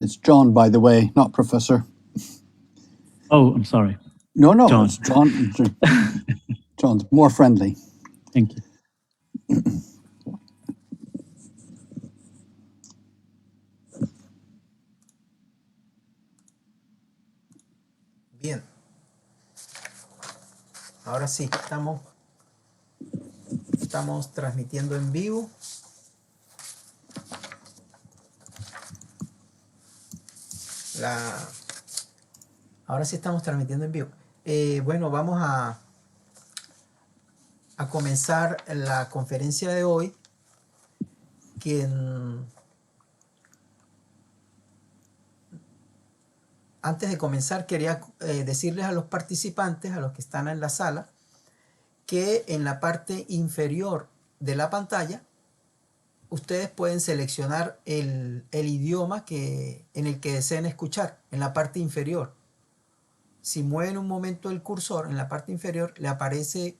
It's John, by the way, not Professor. Oh, I'm sorry. No, John. it's John. John's more friendly. Thank you. Bien. Ahora sí, estamos transmitiendo en vivo. Ahora sí estamos transmitiendo en vivo. Bueno, vamos a comenzar la conferencia de hoy. Antes de comenzar, quería decirles a los participantes, a los que están en la sala, que en la parte inferior de la pantalla ustedes pueden seleccionar el idioma en el que deseen escuchar, en la parte inferior. Si mueven un momento el cursor en la parte inferior, le aparece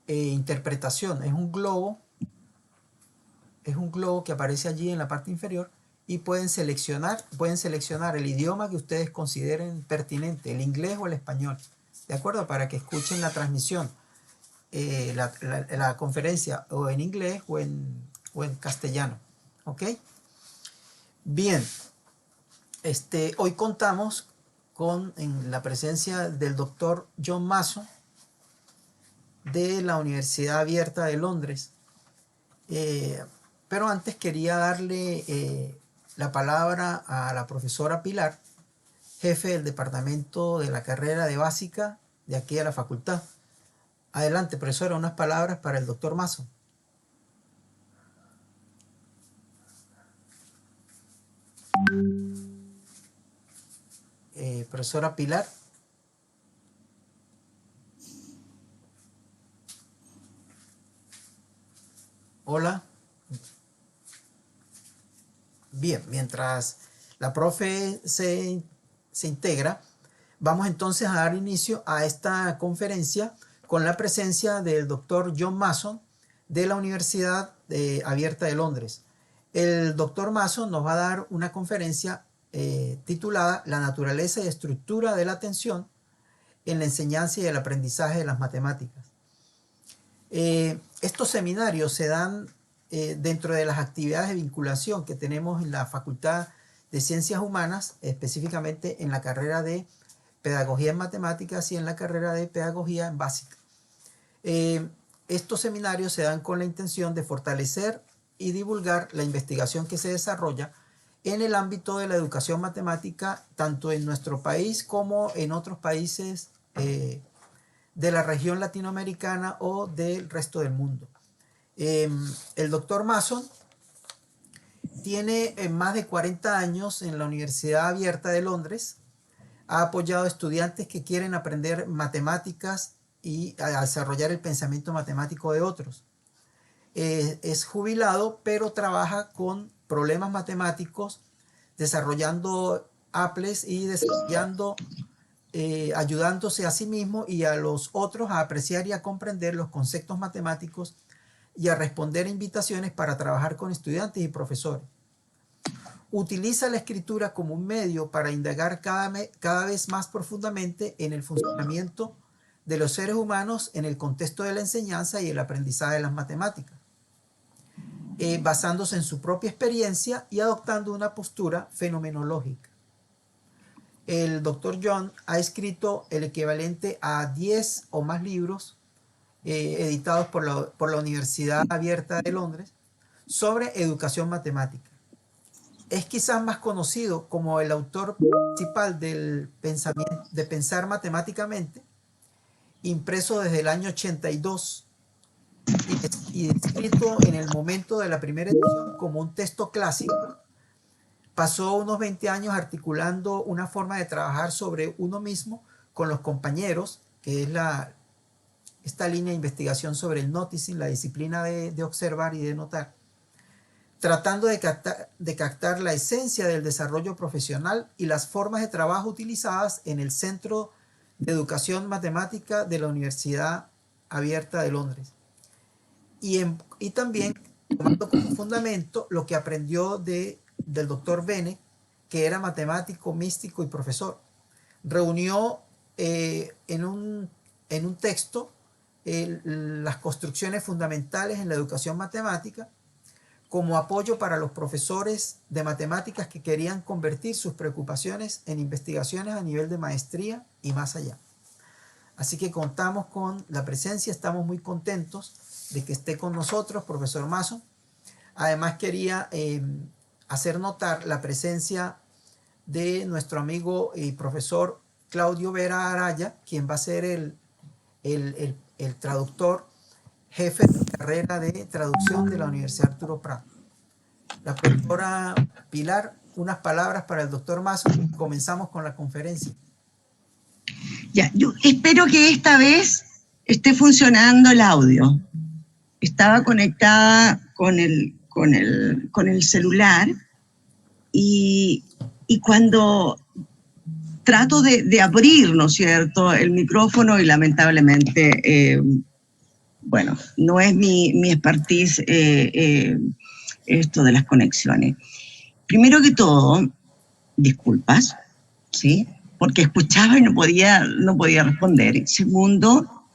interpretación. Es un globo que aparece allí en la parte inferior y pueden seleccionar el idioma que ustedes consideren pertinente, el inglés o el español, ¿de acuerdo? Para que escuchen la transmisión, la conferencia o en inglés o en castellano, ¿ok? Bien, hoy contamos en la presencia del doctor John Mason de la Universidad Abierta de Londres. Pero antes quería darle la palabra a la profesora Pilar, jefe del departamento de la carrera de básica de aquí de la facultad. Adelante, profesora, unas palabras para el doctor Mason. Profesora Pilar. Hola. Bien, mientras la profe se integra, vamos entonces a dar inicio a esta conferencia con la presencia del doctor John Mason de la Universidad Abierta de Londres. El doctor Mason nos va a dar una conferencia titulada La naturaleza y estructura de la atención en la enseñanza y el aprendizaje de las matemáticas. Estos seminarios se dan dentro de las actividades de vinculación que tenemos en la Facultad de Ciencias Humanas, específicamente en la carrera de Pedagogía en Matemáticas y en la carrera de Pedagogía en Básica. Estos seminarios se dan con la intención de fortalecer y divulgar la investigación que se desarrolla en el ámbito de la educación matemática, tanto en nuestro país como en otros países de la región latinoamericana o del resto del mundo. El doctor Mason tiene más de 40 años en la Universidad Abierta de Londres. Ha apoyado a estudiantes que quieren aprender matemáticas y a desarrollar el pensamiento matemático de otros. Es jubilado, pero trabaja con problemas matemáticos, desarrollando apples y ayudándose a sí mismo y a los otros a apreciar y a comprender los conceptos matemáticos y a responder a invitaciones para trabajar con estudiantes y profesores. Utiliza la escritura como un medio para indagar cada vez más profundamente en el funcionamiento de los seres humanos en el contexto de la enseñanza y el aprendizaje de las matemáticas, basándose en su propia experiencia y adoptando una postura fenomenológica. El doctor John ha escrito el equivalente a 10 o más libros editados por la Universidad Abierta de Londres sobre educación matemática. Es quizás más conocido como el autor principal del pensamiento, de Pensar Matemáticamente, impreso desde el año 82 y escrito en el momento de la primera edición como un texto clásico. Pasó unos 20 años articulando una forma de trabajar sobre uno mismo con los compañeros, que es esta línea de investigación sobre el noticing, la disciplina de observar y de notar, tratando de captar la esencia del desarrollo profesional y las formas de trabajo utilizadas en el Centro de Educación Matemática de la Universidad Abierta de Londres. Y también tomando como fundamento lo que aprendió del doctor Bennett, que era matemático, místico y profesor. Reunió en un texto las construcciones fundamentales en la educación matemática como apoyo para los profesores de matemáticas que querían convertir sus preocupaciones en investigaciones a nivel de maestría y más allá. Así que contamos con la presencia, estamos muy contentos de que esté con nosotros, profesor Mason. Además quería hacer notar la presencia de nuestro amigo y profesor Claudio Vera Araya, quien va a ser el traductor jefe de carrera de traducción de la Universidad Arturo Prat. La profesora Pilar, unas palabras para el doctor Mason. Comenzamos con la conferencia. Ya, yo espero que esta vez esté funcionando el audio. Estaba conectada con el celular y cuando trato de abrir, ¿no es cierto?, el micrófono y lamentablemente, bueno, no es mi expertise esto de las conexiones. Primero que todo, disculpas, ¿sí?, porque escuchaba y no podía responder. Segundo,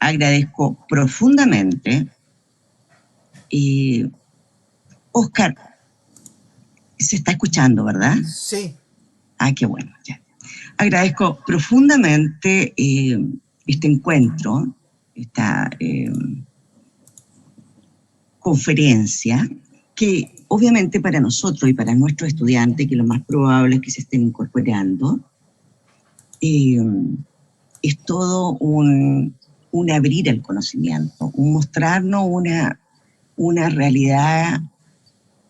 agradezco profundamente. Oscar, se está escuchando, ¿verdad? Sí. Ah, qué bueno. Ya. Agradezco profundamente este encuentro, esta conferencia, que obviamente para nosotros y para nuestros estudiantes, que lo más probable es que se estén incorporando, es todo un abrir el conocimiento, un mostrarnos una realidad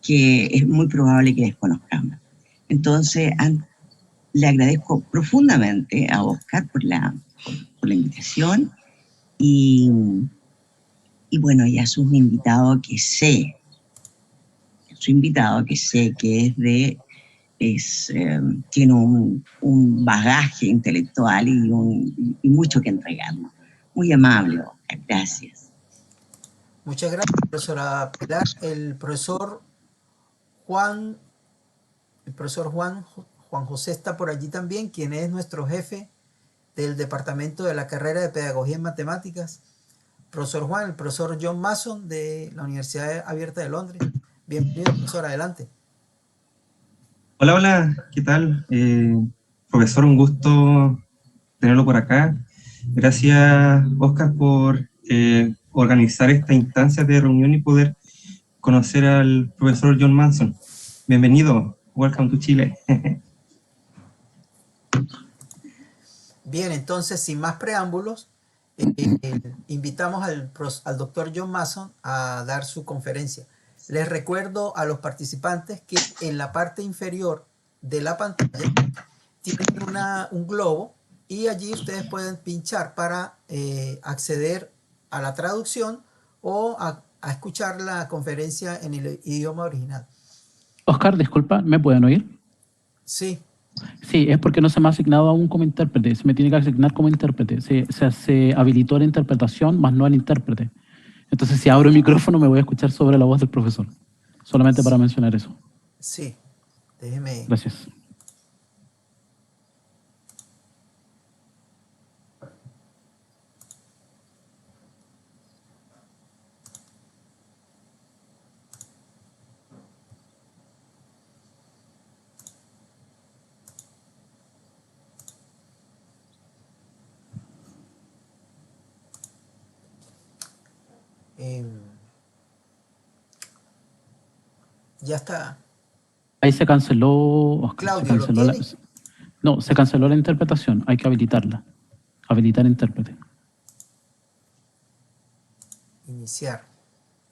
que es muy probable que desconozcamos. Entonces, le agradezco profundamente a Oscar por la invitación y bueno, y a su invitado que sé que tiene un bagaje intelectual y mucho que entregarnos. Muy amable, Oscar, gracias. Muchas gracias, profesora Pilar. El profesor Juan José está por allí también, quien es nuestro jefe del departamento de la carrera de Pedagogía en Matemáticas. Profesor Juan, el profesor John Mason de la Universidad Abierta de Londres. Bienvenido, profesor, adelante. Hola, hola, ¿qué tal? Profesor, un gusto tenerlo por acá. Gracias, Oscar, por organizar esta instancia de reunión y poder conocer al profesor John Mason. Bienvenido, welcome to Chile. Bien, entonces, sin más preámbulos, invitamos al doctor John Mason a dar su conferencia. Les recuerdo a los participantes que en la parte inferior de la pantalla tienen un globo y allí ustedes pueden pinchar para acceder a la traducción o a escuchar la conferencia en el idioma original. Oscar, disculpa, ¿me pueden oír? Sí. Sí, es porque no se me ha asignado aún como intérprete, se me tiene que asignar como intérprete. Se habilitó la interpretación, más no el intérprete. Entonces, si abro el micrófono, me voy a escuchar sobre la voz del profesor. Solamente para mencionar eso. Sí, déjeme. Gracias. Ya está. Ahí se canceló, Oscar. Claudio, Se canceló ¿lo tiene? no, se canceló la interpretación. Hay que habilitarla. Habilitar intérprete. Iniciar.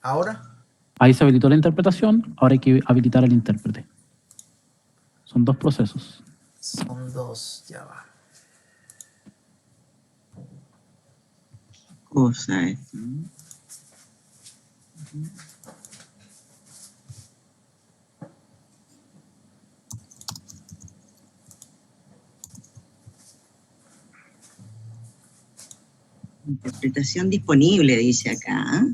¿Ahora? Ahí se habilitó la interpretación, ahora hay que habilitar al intérprete. Son dos procesos. Son dos, ya va. Cosa es. Interpretación disponible, dice acá.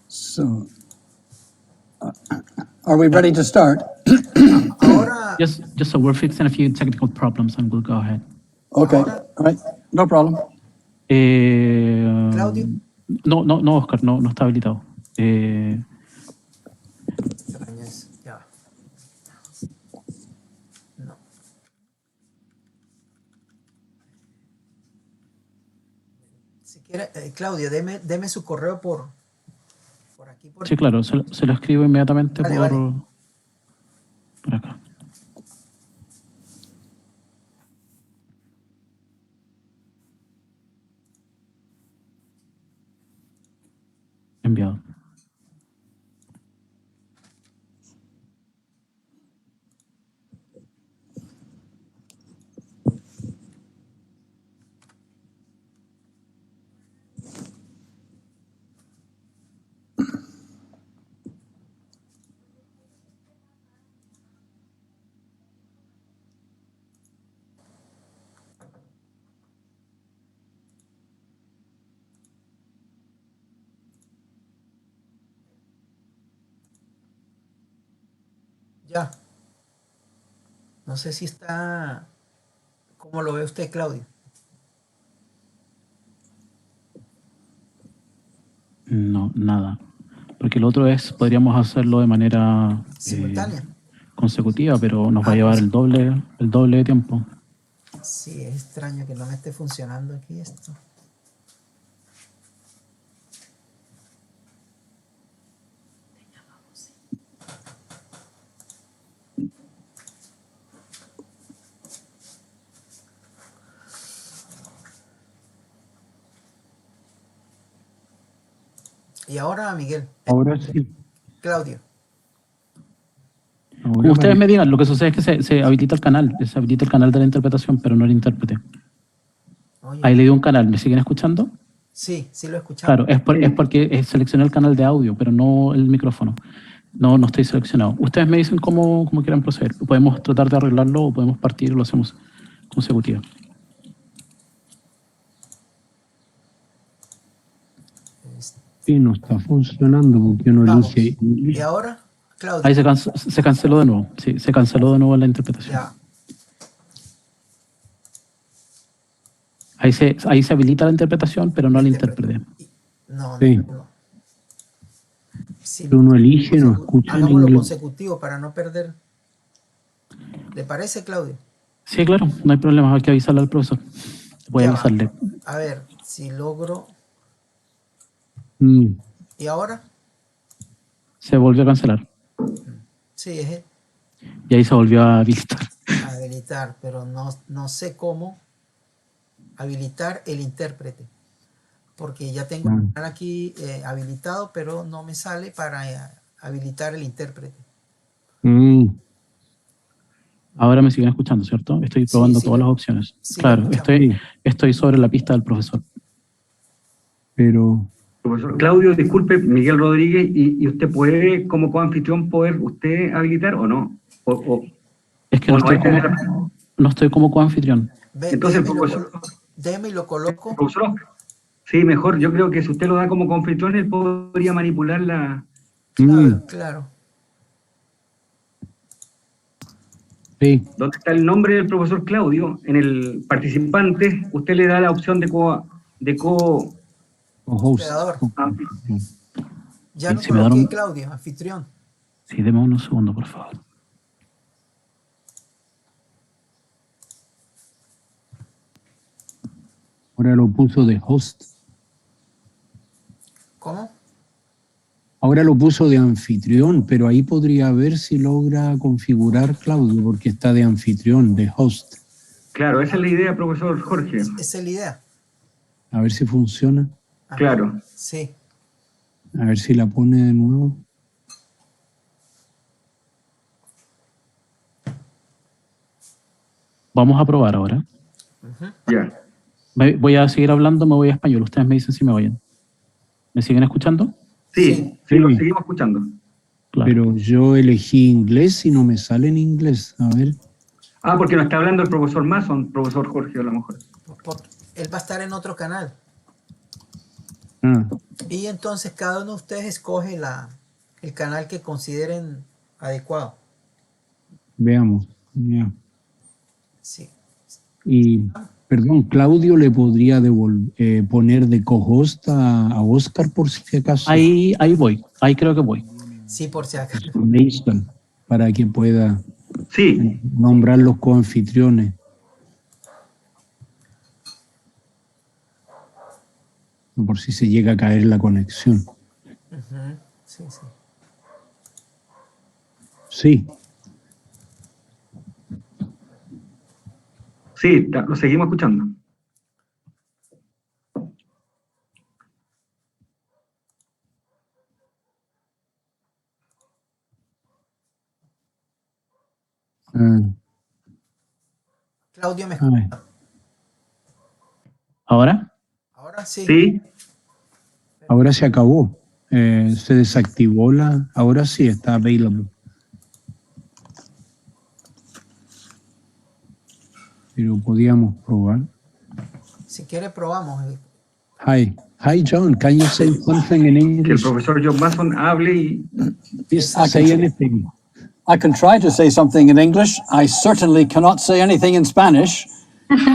So, Are we ready to start? Ahora, Just so we're fixing a few technical problems and we'll go ahead. Okay, Ahora- all right, no problem. Claudio. No, Oscar, no está habilitado. ya va. No. Si quiere, Claudio, deme su correo por aquí. Sí, claro, se lo escribo inmediatamente Vale, por, vale. por acá. Enviado. Ya. No sé si está. ¿Cómo lo ve usted, Claudio? No, nada. Porque lo otro es, podríamos hacerlo de manera Simultánea. consecutiva, pero nos va a llevar el doble de tiempo. Sí, es extraño que no me esté funcionando aquí esto. Y ahora, Miguel, Ahora sí. Claudio. Ahora Ustedes parece- me digan, lo que sucede es que se habilita el canal, se habilita el canal de la interpretación, pero no el intérprete. Oye, Ahí le di un canal, ¿me siguen escuchando? sí, lo he escuchado. Claro, es porque seleccioné el canal de audio, pero no el micrófono. No estoy seleccionado. Ustedes me dicen cómo quieran proceder. Podemos tratar de arreglarlo o podemos partir y lo hacemos consecutivo. Sí, no está funcionando porque uno Vamos. elige Y inglés. ahora, Claudio. Ahí se canceló de nuevo. Sí, se canceló de nuevo la interpretación. Ya. Ahí se habilita la interpretación, pero no el intérprete. No, Sí. no. Sí, Uno elige, no escucha en hagámoslo inglés. consecutivo para no perder. ¿Le parece, Claudio? Sí, claro, no hay problema. Hay que avisarle al profesor. Voy a Ya va. avisarle. A ver, si logro. Mm, ¿Y ahora? Se volvió a cancelar. Sí, es Y ahí se volvió a habilitar. habilitar, pero no sé cómo habilitar el intérprete. Porque ya tengo el canal aquí habilitado, pero no me sale para habilitar el intérprete. mm. Ahora me siguen escuchando, ¿cierto? Estoy Sí, probando sí, todas lo- las opciones. sí, Claro, lo escuchamos. estoy sobre la pista del profesor. Pero Profesor Claudio, disculpe, Miguel Rodríguez, ¿y usted puede, como coanfitrión, poder usted habilitar o no? Es que o no estoy como coanfitrión. Entonces, Déjeme, profesor, déjeme y lo coloco. profesor Oscar, sí, mejor, yo creo que si usted lo da como coanfitrión, él podría manipular la... Claro, claro. sí, ¿Dónde está el nombre del profesor Claudio? En el participante, usted le da la opción de co... o host. Hospedador. Ya Sí, lo si me dan coloqué, un- Claudio, anfitrión. Sí, deme unos segundos, por favor. Ahora lo puso de host. ¿Cómo? Ahora lo puso de anfitrión, pero ahí podría ver si logra configurar Claudio, porque está de anfitrión, de host. Claro, esa es la idea, profesor Jorge. Esa es la idea. A ver si funciona. Ajá. Claro. Sí. A ver si la pone de nuevo. Vamos a probar ahora. Ya. Voy a seguir hablando, me voy a español. Ustedes me dicen si me oyen. ¿Me siguen escuchando? Sí, Sí. lo seguimos escuchando. Claro. Pero yo elegí inglés y no me sale en inglés. A ver. Ah, porque nos está hablando el profesor Mason, profesor Jorge, a lo mejor. Porque él va a estar en otro canal. Ah, Y entonces cada uno de ustedes escoge el canal que consideren adecuado. Veamos. Ya. Sí. Y, perdón, Claudio le podría poner de co-host a Oscar por si acaso. Ahí voy, ahí creo que voy. Sí, por si acaso. Mason, para que pueda Sí, nombrar los coanfitriones. Por si se llega a caer la conexión. Ujú. Sí, sí. Sí, sí, lo seguimos escuchando. Claudio, ¿me ay, escucha? ¿Ahora? Ahora sí. Sí, ahora se acabó. Se desactivó ahora sí está available. Pero podíamos probar. Si quiere, probamos. Hi John, can you say something in que el English? profesor John Mason hable y Please say anything. I can try to say something in English. I certainly cannot say anything in Spanish,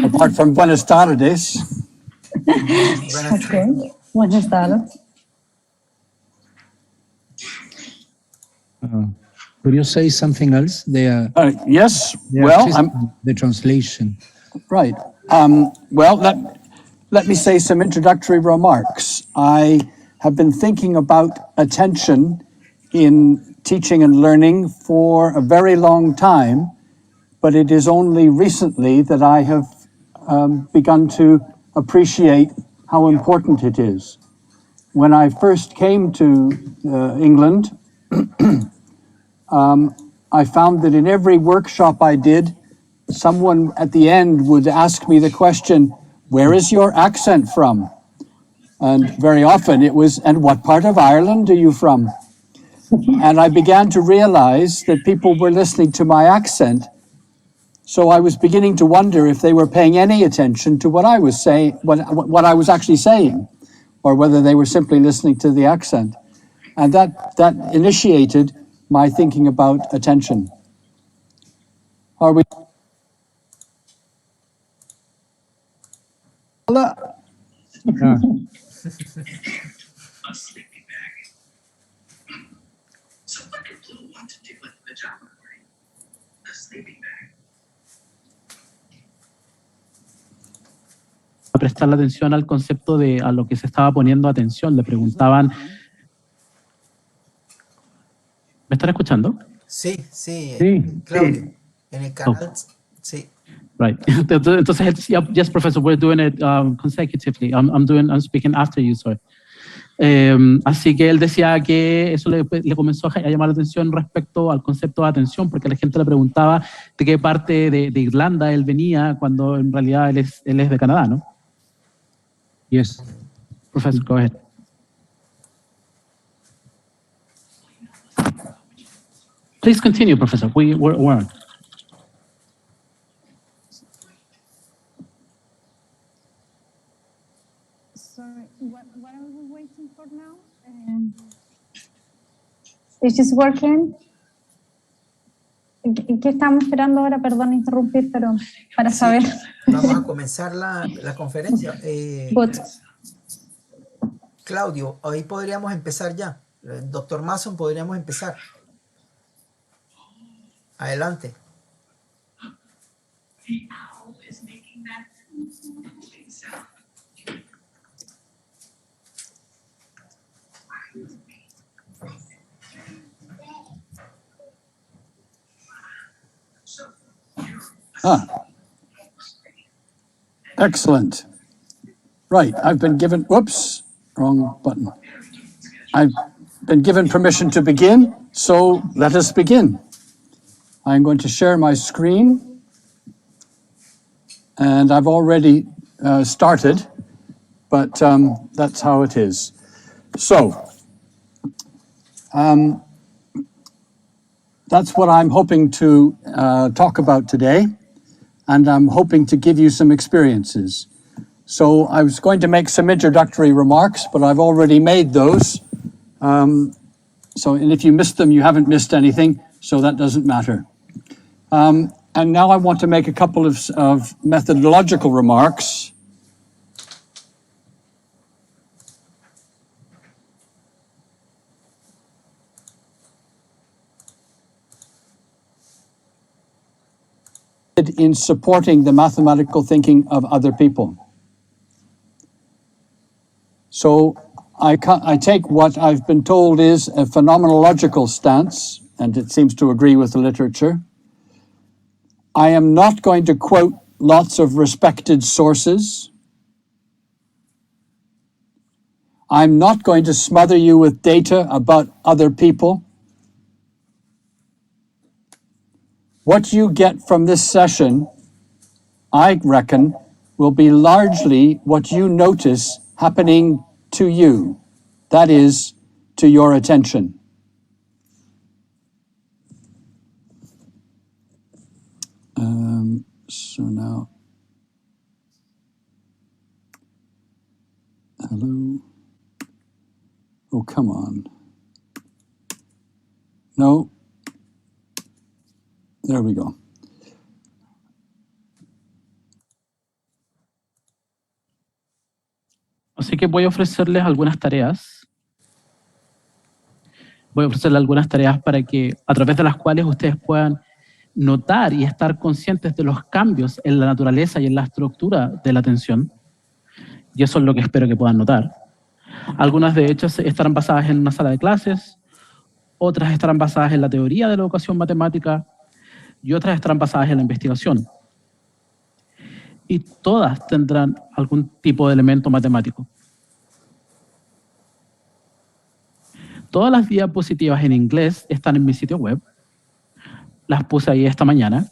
apart from buenas tardes. Buenas Ok, tardes. buenas tardes. Could you say something else? Yes, well, The translation. right. Well, let me say some introductory remarks. I have been thinking about attention in teaching and learning for a very long time, but it is only recently that I have begun to appreciate how important it is. When I first came to England, I found that in every workshop I did, someone at the end would ask me the question, "Where is your accent from?" And very often it was, "And what part of Ireland are you from?" And I began to realize that people were listening to my accent. So I was beginning to wonder if they were paying any attention to what I was saying, what I was actually saying, or whether they were simply listening to the accent. And that initiated my thinking about attention. Are we? Ah, A prestarle atención al concepto a lo que se estaba poniendo atención. Le preguntaban, ¿me están escuchando? Sí, sí. sí. Claudio, en el canal, sí. Right. Entonces, yes, professor, we're doing it consecutively. I'm speaking after you, sorry. Así que él decía que eso le comenzó a llamar la atención respecto al concepto de atención, porque la gente le preguntaba de qué parte de Irlanda él venía, cuando en realidad él es de Canadá, ¿no? Yes. Professor, go ahead. Please continue, Professor. We're on. Sorry, what are we waiting for now? Is this working? ¿Qué estamos esperando ahora? Perdón interrumpir, pero para saber. Vamos a comenzar la conferencia. Good. Claudio, hoy podríamos empezar ya. Doctor Mason, podríamos empezar. Adelante. Excellent. Right, I've been given, whoops, wrong button. I've been given permission to begin, so let us begin. I'm going to share my screen. And I've already started, but that's how it is. So, that's what I'm hoping to talk about today, and I'm hoping to give you some experiences. So I was going to make some introductory remarks, but I've already made those. And if you missed them, you haven't missed anything. so that doesn't matter. And now I want to make a couple of methodological remarks. In supporting the mathematical thinking of other people. So I take what I've been told is a phenomenological stance, and it seems to agree with the literature. I am not going to quote lots of respected sources. I'm not going to smother you with data about other people. What you get from this session, I reckon, will be largely what you notice happening to you. That is, to your attention. So now, hello. Oh, come on. No. There we go. Así que voy a ofrecerles algunas tareas. Voy a ofrecerles algunas tareas para que, a través de las cuales ustedes puedan notar y estar conscientes de los cambios en la naturaleza y en la estructura de la atención. Y eso es lo que espero que puedan notar. Algunas de ellas estarán basadas en una sala de clases, otras estarán basadas en la teoría de la educación matemática y otras estarán basadas en la investigación. Y todas tendrán algún tipo de elemento matemático. Todas las diapositivas en inglés están en mi sitio web. Las puse ahí esta mañana.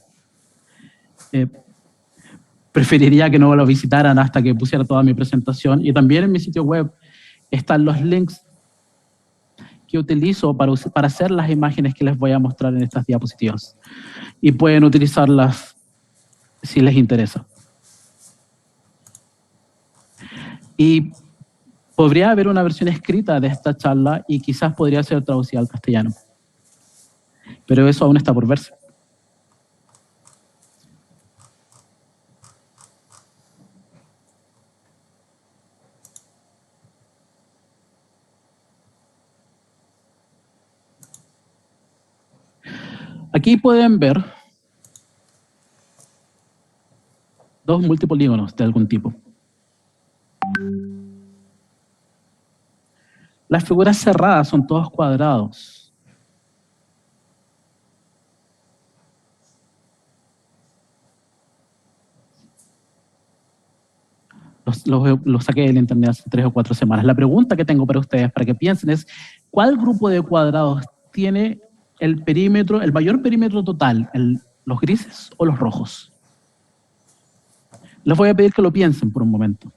Preferiría que no lo visitaran hasta que pusiera toda mi presentación. Y también en mi sitio web están los links que utilizo para hacer las imágenes que les voy a mostrar en estas diapositivas. Y pueden utilizarlas si les interesa. Y podría haber una versión escrita de esta charla y quizás podría ser traducida al castellano. Pero eso aún está por verse. Aquí pueden ver dos multipolígonos de algún tipo. Las figuras cerradas son todos cuadrados. Los saqué del internet hace 3 o 4 semanas. La pregunta que tengo para ustedes, para que piensen, es ¿cuál grupo de cuadrados tiene el perímetro, el mayor perímetro total? ¿Los grises o los rojos? Les voy a pedir que lo piensen por un momento.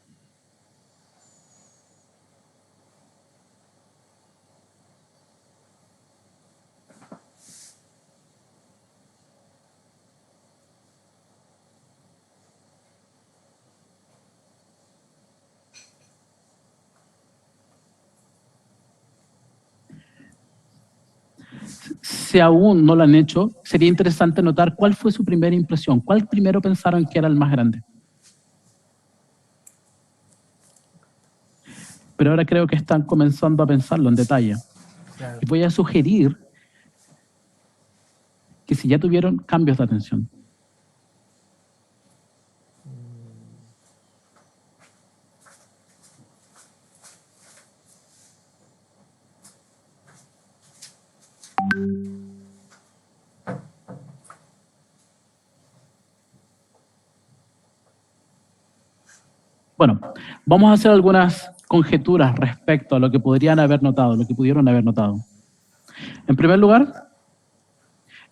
Si aún no lo han hecho, sería interesante notar cuál fue su primera impresión, cuál primero pensaron que era el más grande. Pero ahora creo que están comenzando a pensarlo en detalle. Claro. Y voy a sugerir que si ya tuvieron cambios de atención, bueno, vamos a hacer algunas conjeturas respecto a lo que podrían haber notado, lo que pudieron haber notado. En primer lugar,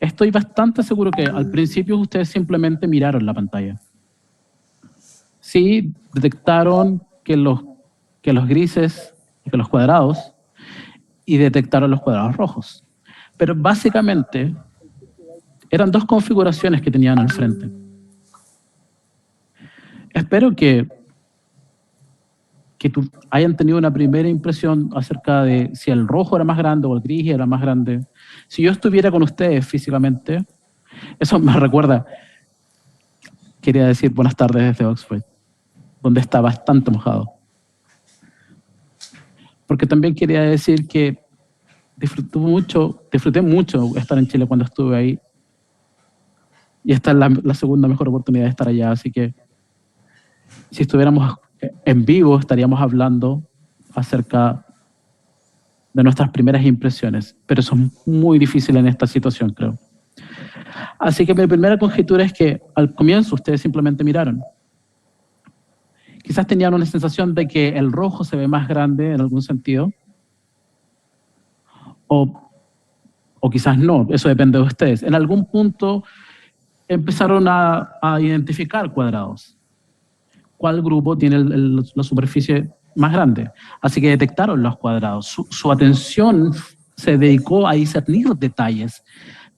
estoy bastante seguro que al principio ustedes simplemente miraron la pantalla. Sí, detectaron que los grises, que los cuadrados, y detectaron los cuadrados rojos. Pero básicamente eran dos configuraciones que tenían al frente. Espero que que hayan tenido una primera impresión acerca de si el rojo era más grande o el gris era más grande. Si yo estuviera con ustedes físicamente, eso me recuerda, quería decir buenas tardes desde Oxford, donde está bastante mojado. Porque también quería decir que disfruté mucho estar en Chile cuando estuve ahí. Y esta es la segunda mejor oportunidad de estar allá. Así que si estuviéramos en vivo, estaríamos hablando acerca de nuestras primeras impresiones. Pero eso es muy difícil en esta situación, creo. Así que mi primera conjetura es que al comienzo ustedes simplemente miraron. Quizás tenían una sensación de que el rojo se ve más grande en algún sentido. O quizás no, eso depende de ustedes. En algún punto empezaron a identificar cuadrados. ¿Cuál grupo tiene la superficie más grande? Así que detectaron los cuadrados. Su atención se dedicó a discernir detalles,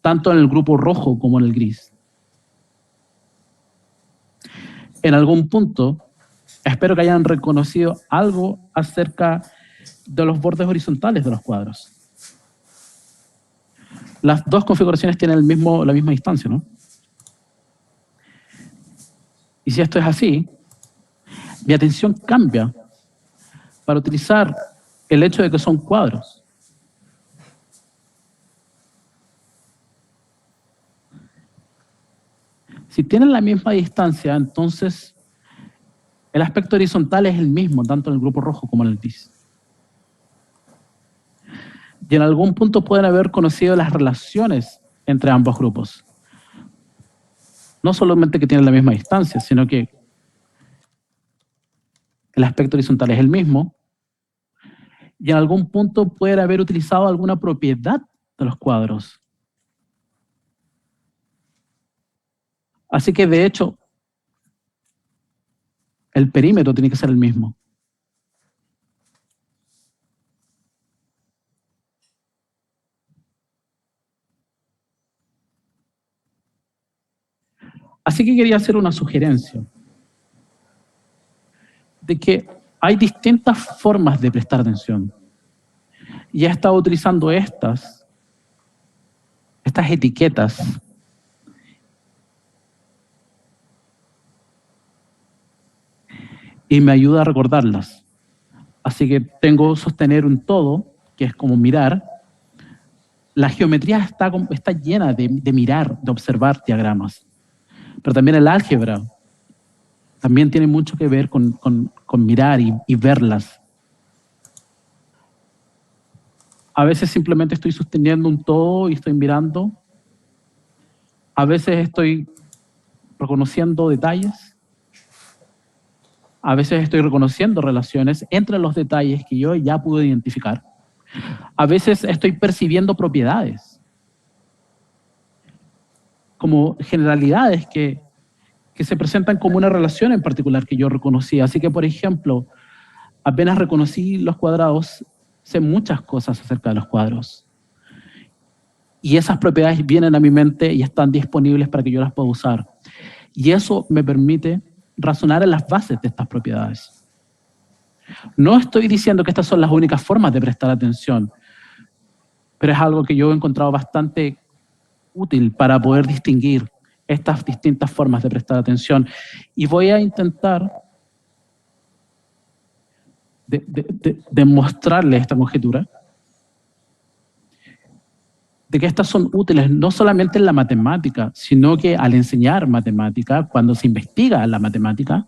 tanto en el grupo rojo como en el gris. En algún punto, espero que hayan reconocido algo acerca de los bordes horizontales de los cuadros. Las dos configuraciones tienen la misma distancia, ¿no? Y si esto es así, mi atención cambia para utilizar el hecho de que son cuadros. Si tienen la misma distancia, entonces el aspecto horizontal es el mismo, tanto en el grupo rojo como en el gris. Y en algún punto pueden haber conocido las relaciones entre ambos grupos. No solamente que tienen la misma distancia, sino que el aspecto horizontal es el mismo, y en algún punto pueden haber utilizado alguna propiedad de los cuadros. Así que, de hecho, el perímetro tiene que ser el mismo. Así que quería hacer una sugerencia de que hay distintas formas de prestar atención. Y he estado utilizando estas etiquetas y me ayuda a recordarlas. Así que tengo sostener un todo, que es como mirar. La geometría está llena de mirar, de observar diagramas. Pero también el álgebra también tiene mucho que ver con mirar y verlas. A veces simplemente estoy sosteniendo un todo y estoy mirando. A veces estoy reconociendo detalles. A veces estoy reconociendo relaciones entre los detalles que yo ya pude identificar. A veces estoy percibiendo propiedades, como generalidades que se presentan como una relación en particular que yo reconocí. Así que, por ejemplo, apenas reconocí los cuadrados, sé muchas cosas acerca de los cuadros. Y esas propiedades vienen a mi mente y están disponibles para que yo las pueda usar. Y eso me permite razonar en las bases de estas propiedades. No estoy diciendo que estas son las únicas formas de prestar atención, pero es algo que yo he encontrado bastante útil para poder distinguir estas distintas formas de prestar atención. Y voy a intentar demostrarles esta conjetura de que estas son útiles no solamente en la matemática, sino que al enseñar matemática, cuando se investiga la matemática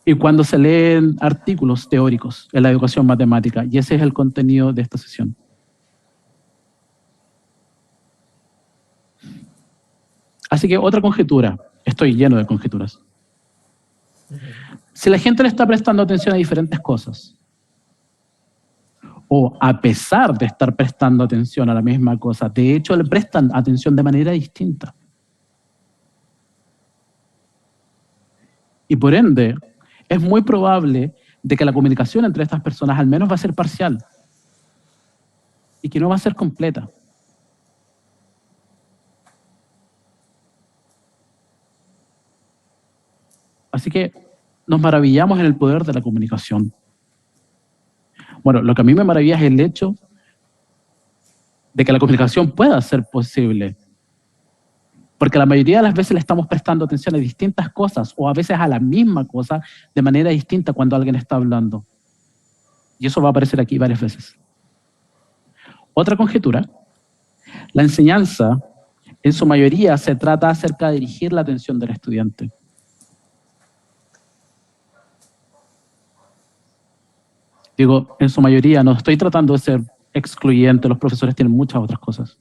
y cuando se leen artículos teóricos en la educación matemática. Y ese es el contenido de esta sesión. Así que otra conjetura, estoy lleno de conjeturas. Si la gente le está prestando atención a diferentes cosas, o a pesar de estar prestando atención a la misma cosa, de hecho le prestan atención de manera distinta. Y por ende, es muy probable de que la comunicación entre estas personas al menos va a ser parcial y que no va a ser completa. Así que nos maravillamos en el poder de la comunicación. Bueno, lo que a mí me maravilla es el hecho de que la comunicación pueda ser posible. Porque la mayoría de las veces le estamos prestando atención a distintas cosas o a veces a la misma cosa de manera distinta cuando alguien está hablando. Y eso va a aparecer aquí varias veces. Otra conjetura, la enseñanza en su mayoría se trata acerca de dirigir la atención del estudiante. Digo, en su mayoría, no estoy tratando de ser excluyente, los profesores tienen muchas otras cosas.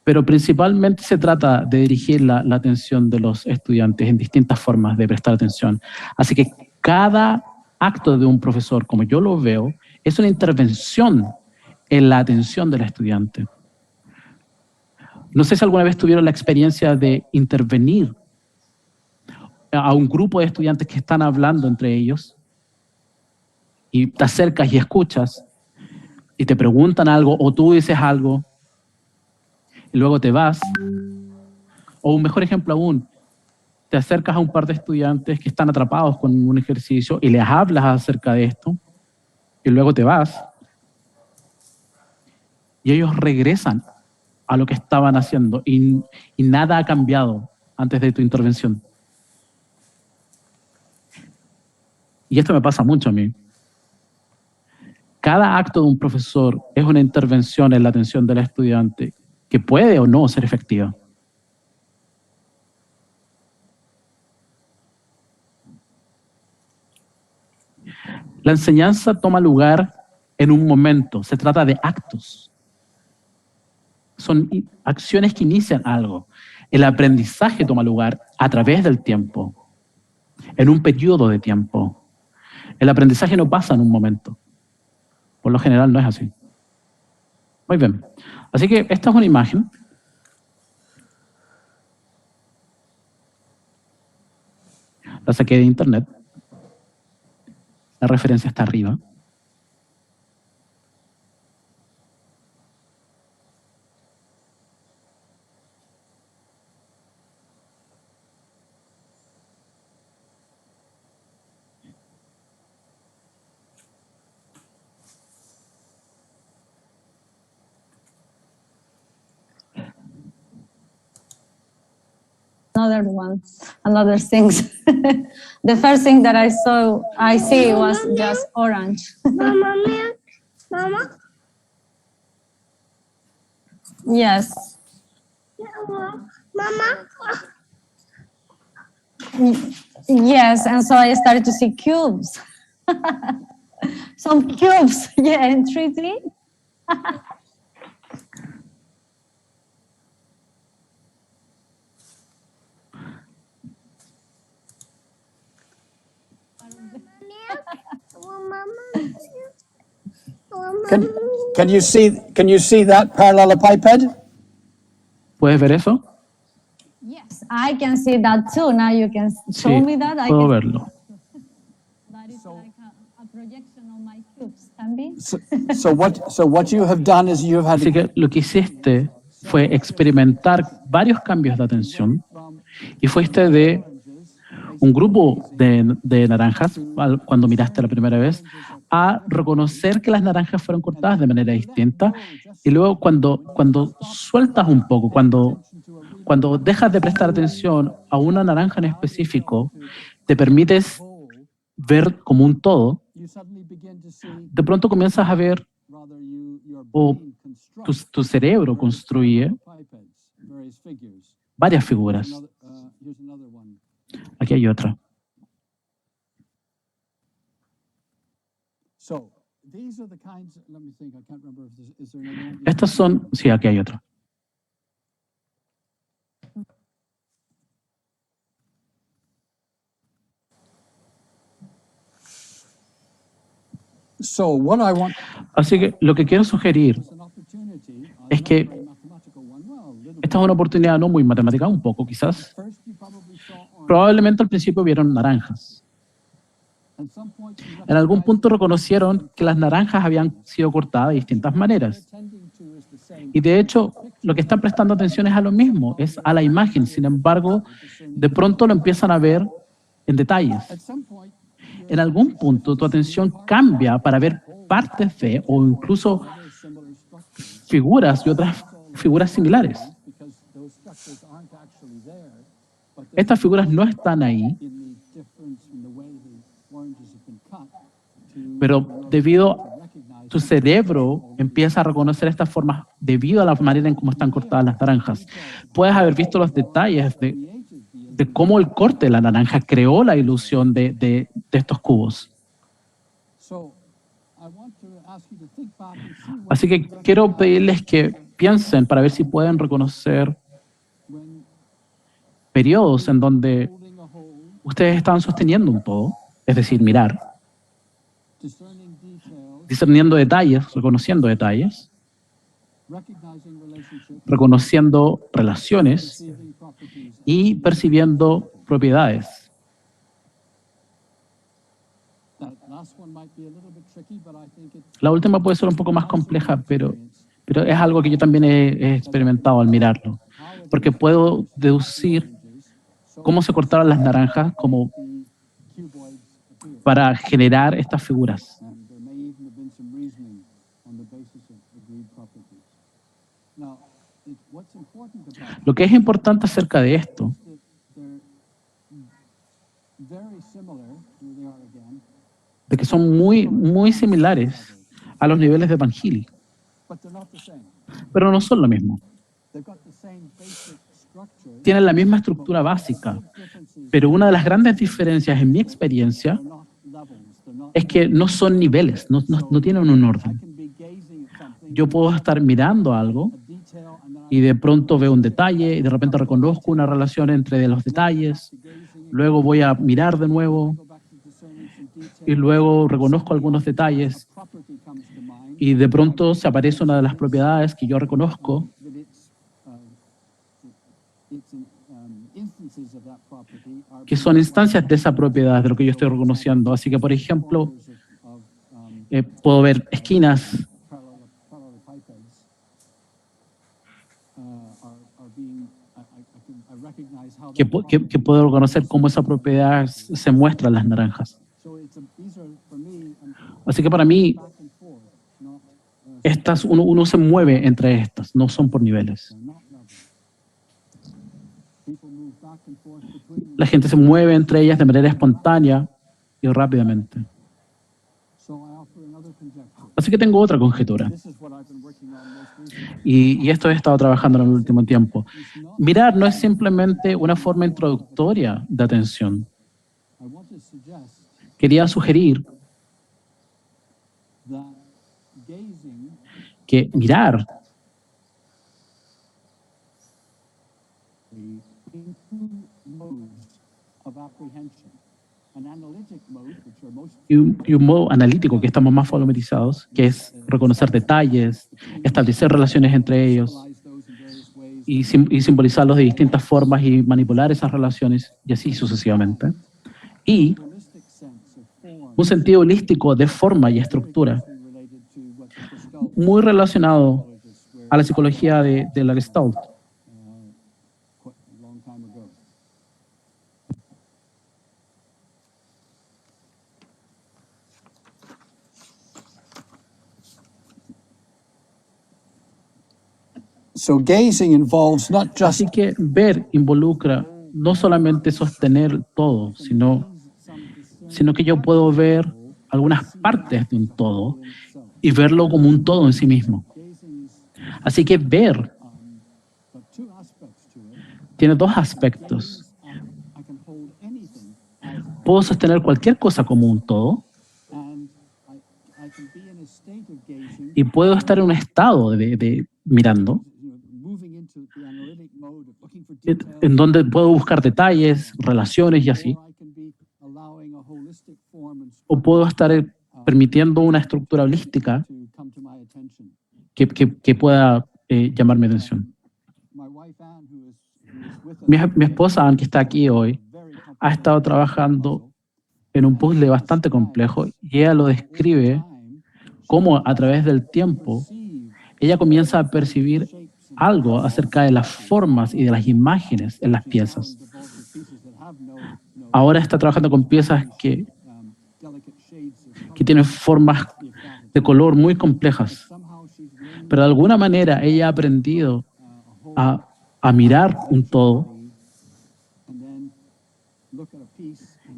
Pero principalmente se trata de dirigir la atención de los estudiantes en distintas formas de prestar atención. Así que cada acto de un profesor, como yo lo veo, es una intervención en la atención del estudiante. No sé si alguna vez tuvieron la experiencia de intervenir a un grupo de estudiantes que están hablando entre ellos y te acercas y escuchas y te preguntan algo o tú dices algo y luego te vas. O un mejor ejemplo aún, te acercas a un par de estudiantes que están atrapados con un ejercicio y les hablas acerca de esto y luego te vas. Y ellos regresan a lo que estaban haciendo y nada ha cambiado antes de tu intervención. Y esto me pasa mucho a mí. Cada acto de un profesor es una intervención en la atención del estudiante que puede o no ser efectiva. La enseñanza toma lugar en un momento, se trata de actos. Son acciones que inician algo. El aprendizaje toma lugar a través del tiempo, en un periodo de tiempo. El aprendizaje no pasa en un momento. Por lo general no es así. Muy bien. Así que esta es una imagen. La saqué de internet. La referencia está arriba. Another things. The first thing that I see was just orange. Mama, milk. Mama? Yes. Mama? Yes, and so I started to see cubes. Some cubes, yeah, in 3D. Can you see that parallelepiped? ¿Puedes ver eso? Yes, I can see that too. Now you can show Sí, me that. I puedo can verlo. That is like a projection on my cubes, can be? So what you have done is you have had Así que lo que hiciste fue experimentar varios cambios de atención y fuiste de un grupo de naranjas, cuando miraste la primera vez, a reconocer que las naranjas fueron cortadas de manera distinta y luego cuando sueltas un poco, cuando dejas de prestar atención a una naranja en específico, te permites ver como un todo, de pronto comienzas a ver o tu cerebro construye varias figuras. Aquí hay otra. Estas son, sí, aquí hay otra. Así que lo que quiero sugerir es que esta es una oportunidad no muy matemática, un poco quizás. Probablemente al principio vieron naranjas. En algún punto reconocieron que las naranjas habían sido cortadas de distintas maneras. Y de hecho, lo que están prestando atención es a lo mismo, es a la imagen. Sin embargo, de pronto lo empiezan a ver en detalles. En algún punto tu atención cambia para ver partes de o incluso figuras y otras figuras similares. Estas figuras no están ahí, pero debido tu cerebro empieza a reconocer estas formas debido a la manera en cómo están cortadas las naranjas. Puedes haber visto los detalles de cómo el corte de la naranja creó la ilusión de estos cubos. Así que quiero pedirles que piensen para ver si pueden reconocer periodos en donde ustedes estaban sosteniendo un todo, es decir, mirar, discerniendo detalles, reconociendo detalles, reconociendo relaciones y percibiendo propiedades. La última puede ser un poco más compleja, pero es algo que yo también he experimentado al mirarlo, porque puedo deducir cómo se cortaron las naranjas como para generar estas figuras. Lo que es importante acerca de esto de que son muy similares a los niveles de Van Healy, pero no son lo mismo. Tienen la misma estructura básica, pero una de las grandes diferencias en mi experiencia es que no son niveles, no tienen un orden. Yo puedo estar mirando algo y de pronto veo un detalle y de repente reconozco una relación entre los detalles, luego voy a mirar de nuevo y luego reconozco algunos detalles y de pronto se aparece una de las propiedades que yo reconozco que son instancias de esa propiedad, de lo que yo estoy reconociendo. Así que, por ejemplo, puedo ver esquinas que puedo reconocer cómo esa propiedad se muestra en las naranjas. Así que para mí, uno se mueve entre estas, no son por niveles. La gente se mueve entre ellas de manera espontánea y rápidamente. Así que tengo otra conjetura. Y esto he estado trabajando en el último tiempo. Mirar no es simplemente una forma introductoria de atención. Quería sugerir que mirar y un modo analítico que estamos más familiarizados, que es reconocer detalles, establecer relaciones entre ellos y simbolizarlos de distintas formas y manipular esas relaciones y así sucesivamente. Y un sentido holístico de forma y estructura muy relacionado a la psicología de la Gestalt. So gazing involves not just Así que ver involucra no solamente sostener todo, sino que yo puedo ver algunas partes de un todo y verlo como un todo en sí mismo. Así que ver tiene dos aspectos. Puedo sostener cualquier cosa como un todo y puedo estar en un estado de mirando en donde puedo buscar detalles, relaciones y así. O puedo estar permitiendo una estructura holística que pueda llamar mi atención. Mi esposa, Anne, que está aquí hoy, ha estado trabajando en un puzzle bastante complejo y ella lo describe como a través del tiempo ella comienza a percibir algo acerca de las formas y de las imágenes en las piezas. ahora está trabajando con piezas que tienen formas de color muy complejas. Pero de alguna manera ella ha aprendido a mirar un todo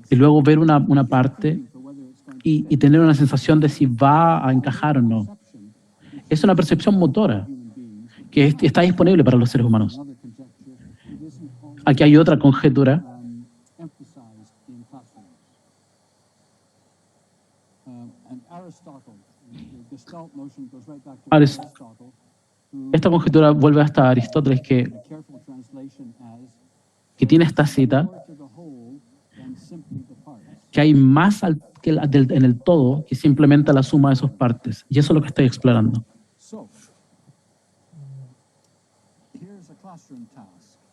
y luego ver una parte y tener una sensación de si va a encajar o no. Es una percepción motora que está disponible para los seres humanos. Aquí hay otra conjetura. Esta conjetura vuelve hasta Aristóteles, que tiene esta cita, que hay más en el todo que simplemente la suma de sus partes. Y eso es lo que estoy explorando.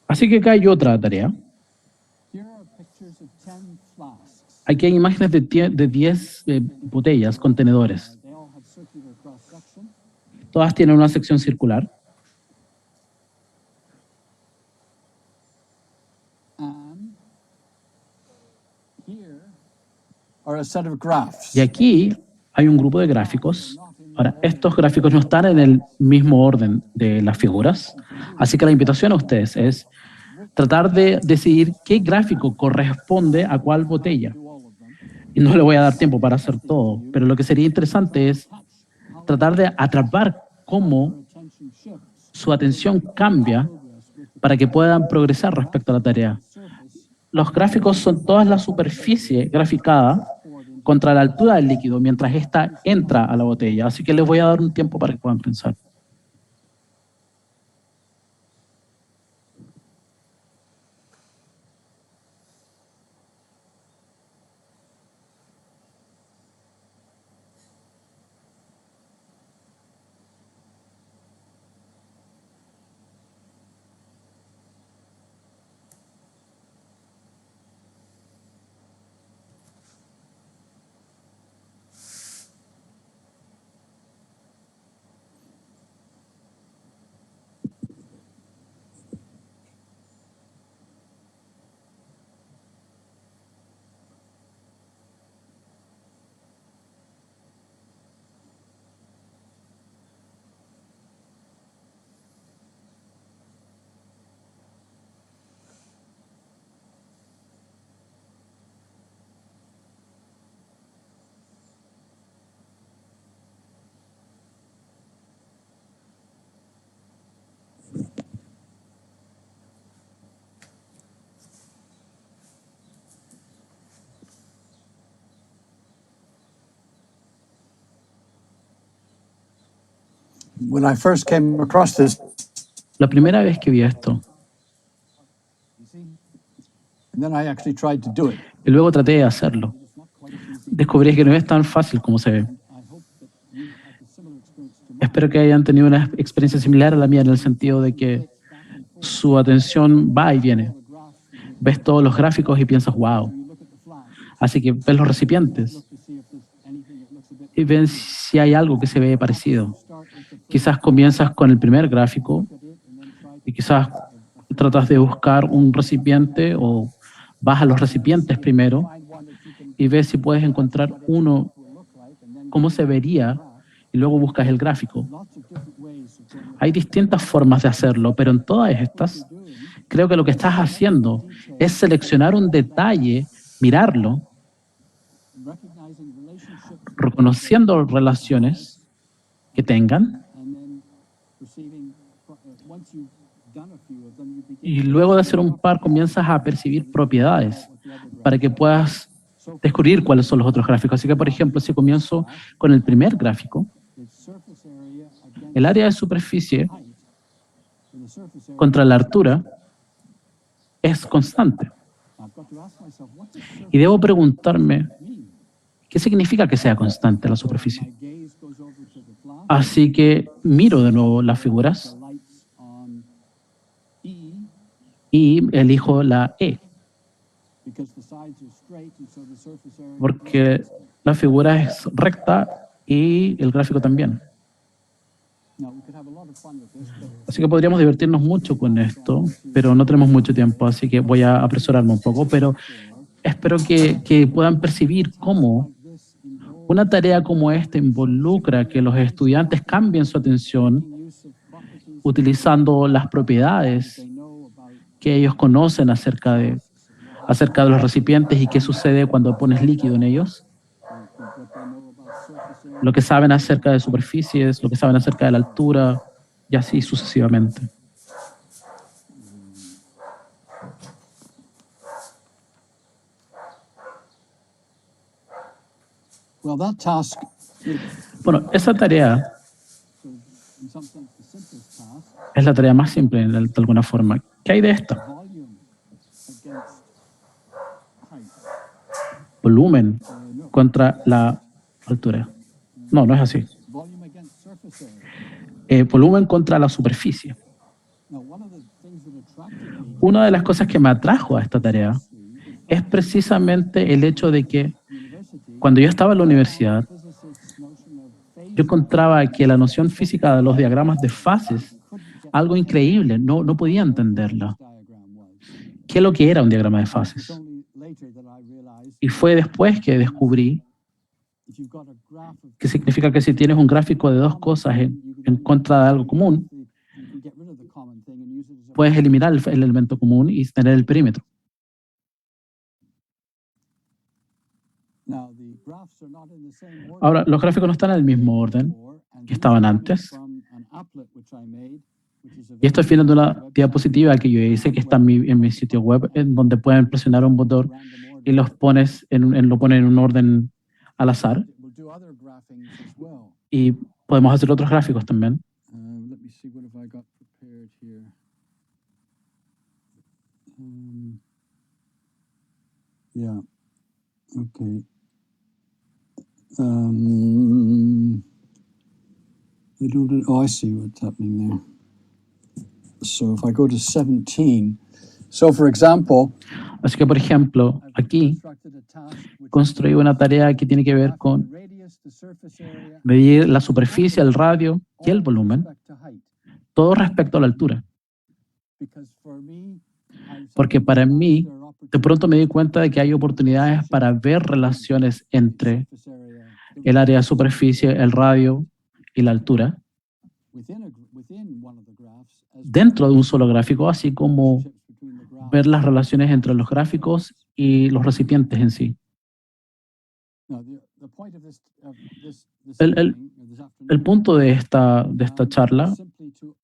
Así que acá hay otra tarea. Aquí hay imágenes de 10 botellas, contenedores. Todas tienen una sección circular. Are a set of graphs. Y aquí hay un grupo de gráficos. Ahora, estos gráficos no están en el mismo orden de las figuras, así que la invitación a ustedes es tratar de decidir qué gráfico corresponde a cuál botella. Y no le voy a dar tiempo para hacer todo, pero lo que sería interesante es tratar de atrapar cómo su atención cambia para que puedan progresar respecto a la tarea. Los gráficos son toda la superficie graficada contra la altura del líquido mientras ésta entra a la botella. Así que les voy a dar un tiempo para que puedan pensar. When I first came across this, La primera vez que vi esto, and then I actually tried to do it. y luego traté de hacerlo, descubrí que no es tan fácil como se ve. Espero que hayan tenido una experiencia similar a la mía en el sentido de que su atención va y viene. Ves todos los gráficos y piensas, wow. Así que ves los recipientes y ves si hay algo que se ve parecido. Quizás comienzas con el primer gráfico y quizás tratas de buscar un recipiente o vas a los recipientes primero y ves si puedes encontrar uno, cómo se vería, y luego buscas el gráfico. Hay distintas formas de hacerlo, pero en todas estas, creo que lo que estás haciendo es seleccionar un detalle, mirarlo, reconociendo relaciones que tengan, y luego de hacer un par comienzas a percibir propiedades para que puedas descubrir cuáles son los otros gráficos. Así que, por ejemplo, si comienzo con el primer gráfico, el área de superficie contra la altura es constante. Y debo preguntarme, ¿qué significa que sea constante la superficie? Así que miro de nuevo las figuras y elijo la E, porque la figura es recta y el gráfico también. Así que podríamos divertirnos mucho con esto, pero no tenemos mucho tiempo, así que voy a apresurarme un poco. Pero espero que puedan percibir cómo una tarea como esta involucra que los estudiantes cambien su atención utilizando las propiedades que ellos conocen acerca de los recipientes y qué sucede cuando pones líquido en ellos, lo que saben acerca de superficies, lo que saben acerca de la altura y así sucesivamente. Well, that task, Bueno, esa tarea in some sense, the simplest task, es la tarea más simple de alguna forma. ¿Qué hay de esta? volume against height. Volumen contra la altura. No, no es así. Volume against surface area. Volumen contra la superficie. Now, one of the things that attracted me Una de las cosas que me atrajo a esta tarea es precisamente el hecho de que cuando yo estaba en la universidad, physicists' notion of phase yo encontraba que la noción física de los diagramas de fases, algo increíble, no podía entenderla. diagram was. ¿Qué es lo que era un diagrama de It's fases? only later that I realized Y fue después que descubrí if you've got a graph of que significa que si tienes un gráfico de dos cosas en contra de algo común, you can get rid of the common thing and use it as a puedes eliminar el elemento común y tener el perímetro. Now, the graphs are not in the same order Ahora, los gráficos no están en el mismo orden before, and que estaban these are antes. from an applet which I made, which is Y esto es available final de on una my website. diapositiva que yo hice que está en mi sitio web, en donde pueden presionar un botón Random order. y los pones lo ponen en un orden al azar. We'll do other graphings as well. Y podemos hacer otros gráficos también. Let me see, what have I got prepared here? Yeah, okay. I don't, oh, I see what's happening there. So if I go to 17, so for example, Así que, por ejemplo, I've aquí constructed a task which construí una tarea que tiene que ver con the radius, the surface area, medir la superficie, el radio y el all with volumen, respect to height. todo respecto a la altura. Because for me, I Porque para mí, there are de pronto me di cuenta de que hay oportunidades para ver relaciones entre surface area el área de superficie, el radio y la altura within one of the graphs, as dentro de un solo gráfico, así como relationships between the graphs. ver las relaciones entre los gráficos y los recipientes en sí. Now, the point of this El evening, or this afternoon, punto de esta charla is simply to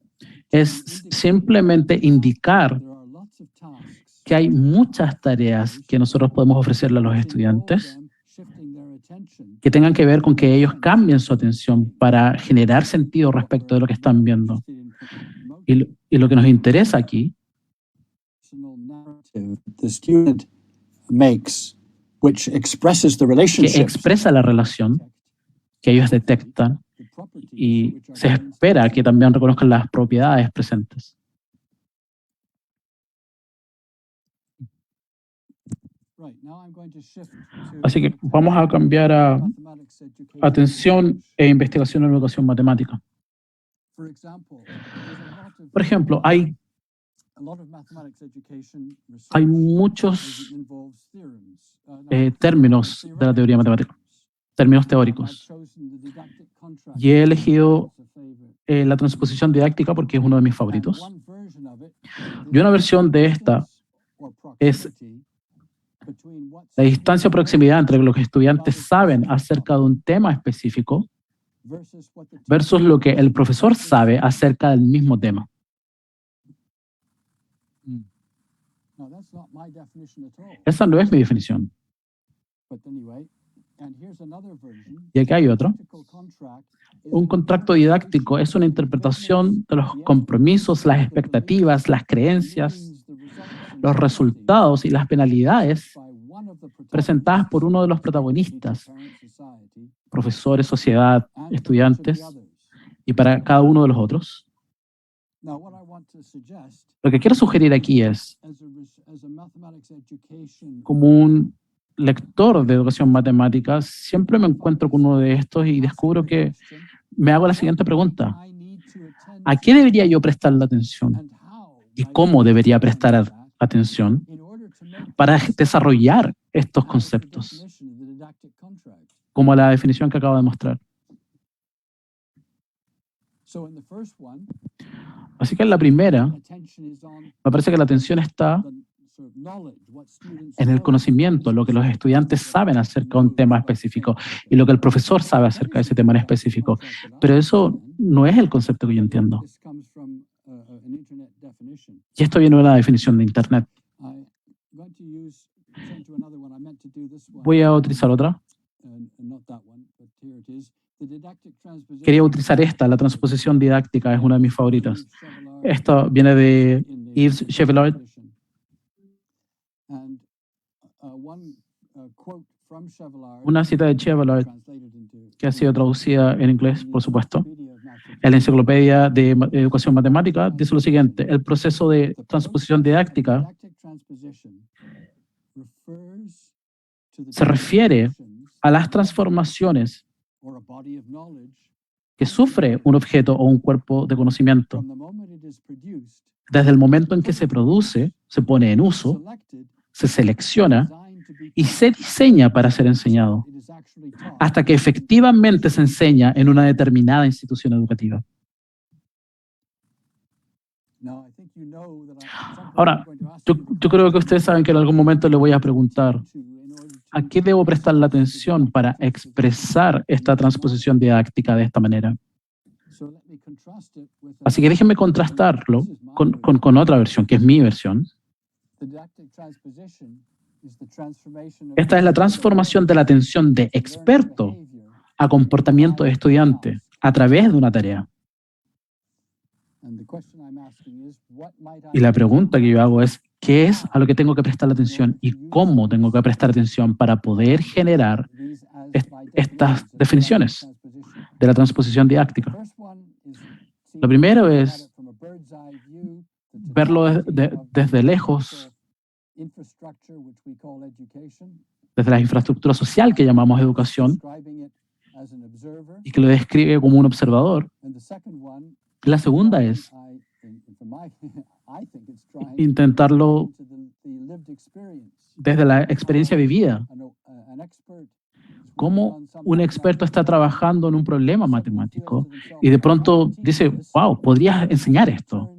es simplemente indicar there are lots of tasks que hay muchas tareas que nosotros podemos ofrecerle a los estudiantes shifting their attention que tengan que ver con que ellos cambien su atención para generar sentido respecto de lo que están viendo. Y lo que nos interesa aquí narrative the student makes, which expresses the que relationships, expresa la relación que ellos detectan the properties y which are se espera que también reconozcan las propiedades presentes. right. Now I'm going to shift to Así que vamos a cambiar a mathematics education. atención e investigación en educación matemática. For example, there's Por ejemplo, hay a lot of mathematics education research hay muchos involves theorems, términos de la teoría matemática, términos teóricos. Y he elegido la transposición didáctica porque es uno de mis favoritos. Y una versión de esta es la distancia o proximidad entre lo que estudiantes saben acerca de un tema específico versus lo que el profesor sabe acerca del mismo tema. Esa no es mi definición. Y aquí hay otro. Un contrato didáctico es una interpretación de los compromisos, las expectativas, las creencias, los resultados y las penalidades presentadas por uno de los protagonistas, profesores, sociedad, estudiantes, y para cada uno de los otros. Lo que quiero sugerir aquí es, como un lector de educación matemática, siempre me encuentro con uno de estos y descubro que me hago la siguiente pregunta. ¿A qué debería yo prestar la atención? ¿Y cómo debería prestar atención para desarrollar estos conceptos, como la definición que acabo de mostrar. Así que en la primera, me parece que la atención está en el conocimiento, lo que los estudiantes saben acerca de un tema específico y lo que el profesor sabe acerca de ese tema en específico. Pero eso no es el concepto que yo entiendo. Y esto viene de una definición de Internet. Voy a utilizar otra. Quería utilizar esta, la transposición didáctica, es una de mis favoritas. Esto viene de Yves Chevallard. Una cita de Chevallard que ha sido traducida en inglés, por supuesto. En la Enciclopedia de Educación Matemática dice lo siguiente: el proceso de transposición didáctica se refiere a las transformaciones que sufre un objeto o un cuerpo de conocimiento desde el momento en que se produce, se pone en uso, se selecciona y se diseña para ser enseñado, hasta que efectivamente se enseña en una determinada institución educativa. Ahora, yo creo que ustedes saben que en algún momento le voy a preguntar ¿a qué debo prestar la atención para expresar esta transposición didáctica de esta manera? Así que déjenme contrastarlo con otra versión, que es mi versión. Esta es la transformación de la atención de experto a comportamiento de estudiante a través de una tarea. Y la pregunta que yo hago es, ¿qué es a lo que tengo que prestar la atención y cómo tengo que prestar atención para poder generar estas definiciones de la transposición didáctica? Lo primero es verlo desde lejos, desde la infraestructura social que llamamos educación, y que lo describe como un observador. La segunda es intentarlo desde la experiencia vivida. Cómo un experto está trabajando en un problema matemático y de pronto dice, wow, podrías enseñar esto.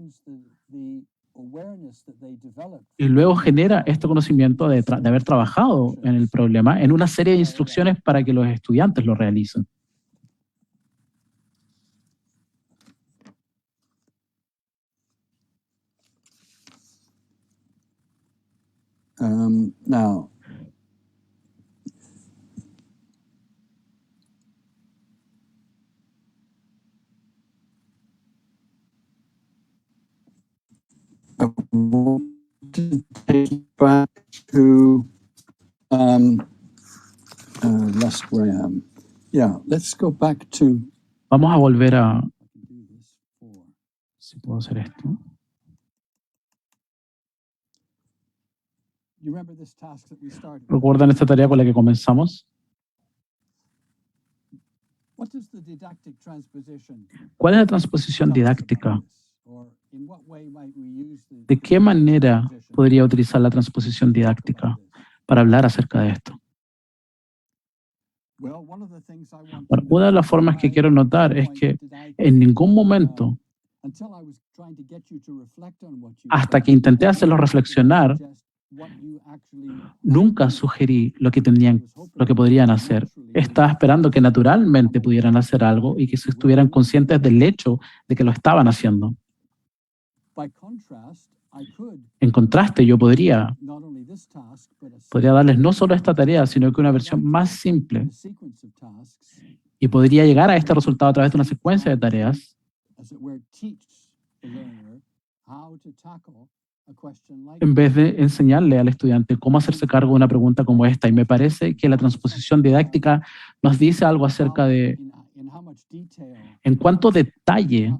Y luego genera este conocimiento de haber trabajado en el problema en una serie de instrucciones para que los estudiantes lo realicen. Now, I want to take you back to lost where I am. Yeah, let's go back to. Vamos a volver a... Si puedo hacer esto. ¿Recuerdan esta tarea con la que comenzamos? ¿Cuál es la transposición didáctica? ¿De qué manera podría utilizar la transposición didáctica para hablar acerca de esto? Bueno, una de las formas que quiero notar es que en ningún momento, hasta que intenté hacerlos reflexionar, nunca sugerí lo que podrían hacer. Estaba esperando que naturalmente pudieran hacer algo y que se estuvieran conscientes del hecho de que lo estaban haciendo. En contraste, yo podría darles no solo esta tarea, sino que una versión más simple, y podría llegar a este resultado a través de una secuencia de tareas en vez de enseñarle al estudiante cómo hacerse cargo de una pregunta como esta. Y me parece que la transposición didáctica nos dice algo acerca de en cuánto detalle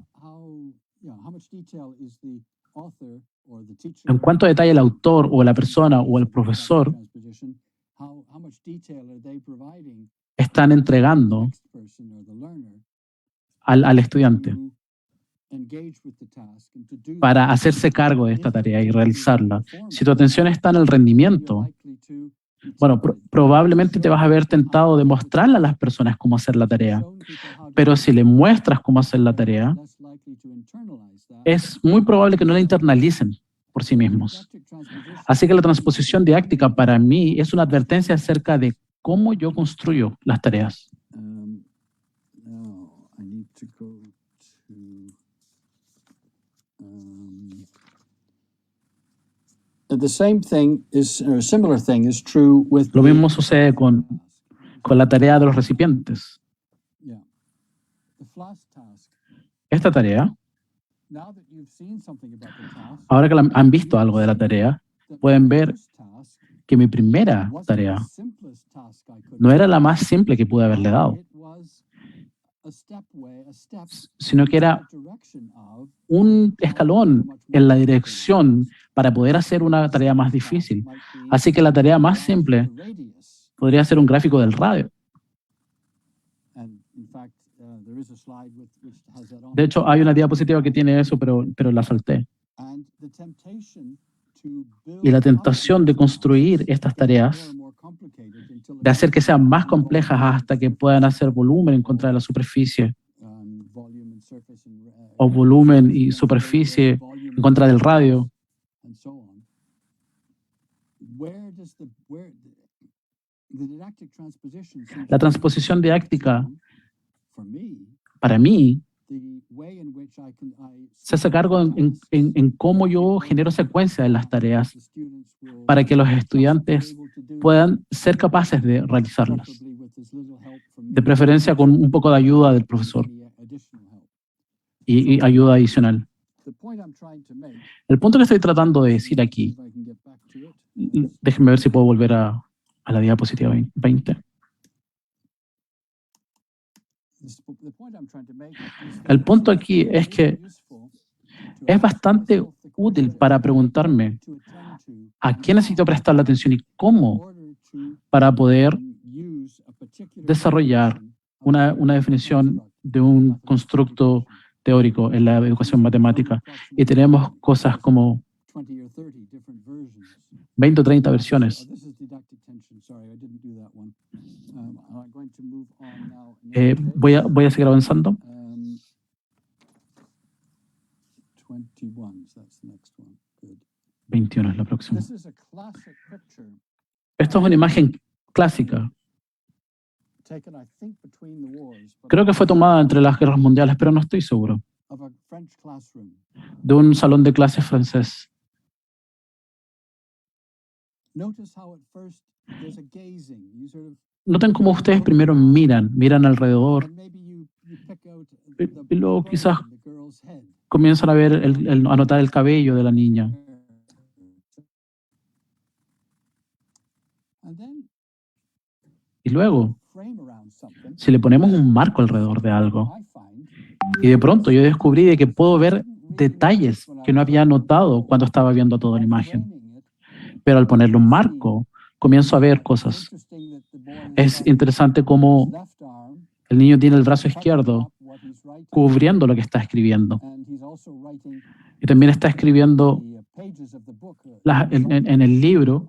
el autor o la persona o el profesor están entregando al estudiante. para hacerse cargo de esta tarea y realizarla. Si tu atención está en el rendimiento, bueno, probablemente te vas a ver tentado de mostrarle a las personas cómo hacer la tarea. Pero si le muestras cómo hacer la tarea, es muy probable que no la internalicen por sí mismos. Así que la transposición didáctica para mí es una advertencia acerca de cómo yo construyo las tareas. Now I need to go to. The same thing is, or a similar thing is true with. Lo mismo sucede con la tarea de los recipientes. Yeah. The FLAS task. Esta tarea, Now that you've seen something about the task, ahora que han visto algo de la tarea, pueden ver this task que mi primera wasn't tarea the simplest task I could no have era la más simple que pude haberle dado, It was a step sino que era direction of un escalón en la dirección para poder hacer una tarea más difícil. Así que la tarea más simple the radius. podría ser un gráfico del radio. And in fact, there is a slide which has that on. De hecho, hay una diapositiva que tiene eso, pero la salté. And the temptation to build Y la tentación de construir estas tareas, de hacer que sean más complejas hasta que puedan hacer volumen en contra de la superficie, o volumen y superficie en contra del radio. La transposición didáctica, para mí, se hace cargo en cómo yo genero secuencia en las tareas para que los estudiantes puedan ser capaces de realizarlas, de preferencia con un poco de ayuda del profesor y ayuda adicional. El punto que estoy tratando de decir aquí, déjenme ver si puedo volver a la diapositiva 20. El punto aquí es que es bastante útil para preguntarme a quién necesito prestar la atención y cómo para poder desarrollar una definición de un constructo teórico en la educación matemática. Y tenemos cosas como 20 o 30 versiones. Voy a seguir avanzando. 21 es la próxima. Esto es una imagen clásica. Creo que fue tomada entre las guerras mundiales, pero no estoy seguro. De un salón de clases francés. Noten cómo ustedes primero miran alrededor y luego quizás comienzan a ver, a notar el cabello de la niña. Y luego, si le ponemos un marco alrededor de algo, y de pronto yo descubrí de que puedo ver detalles que no había notado cuando estaba viendo toda la imagen. Pero al ponerle un marco, comienzo a ver cosas. Es interesante cómo el niño tiene el brazo izquierdo cubriendo lo que está escribiendo. Y también está escribiendo en el libro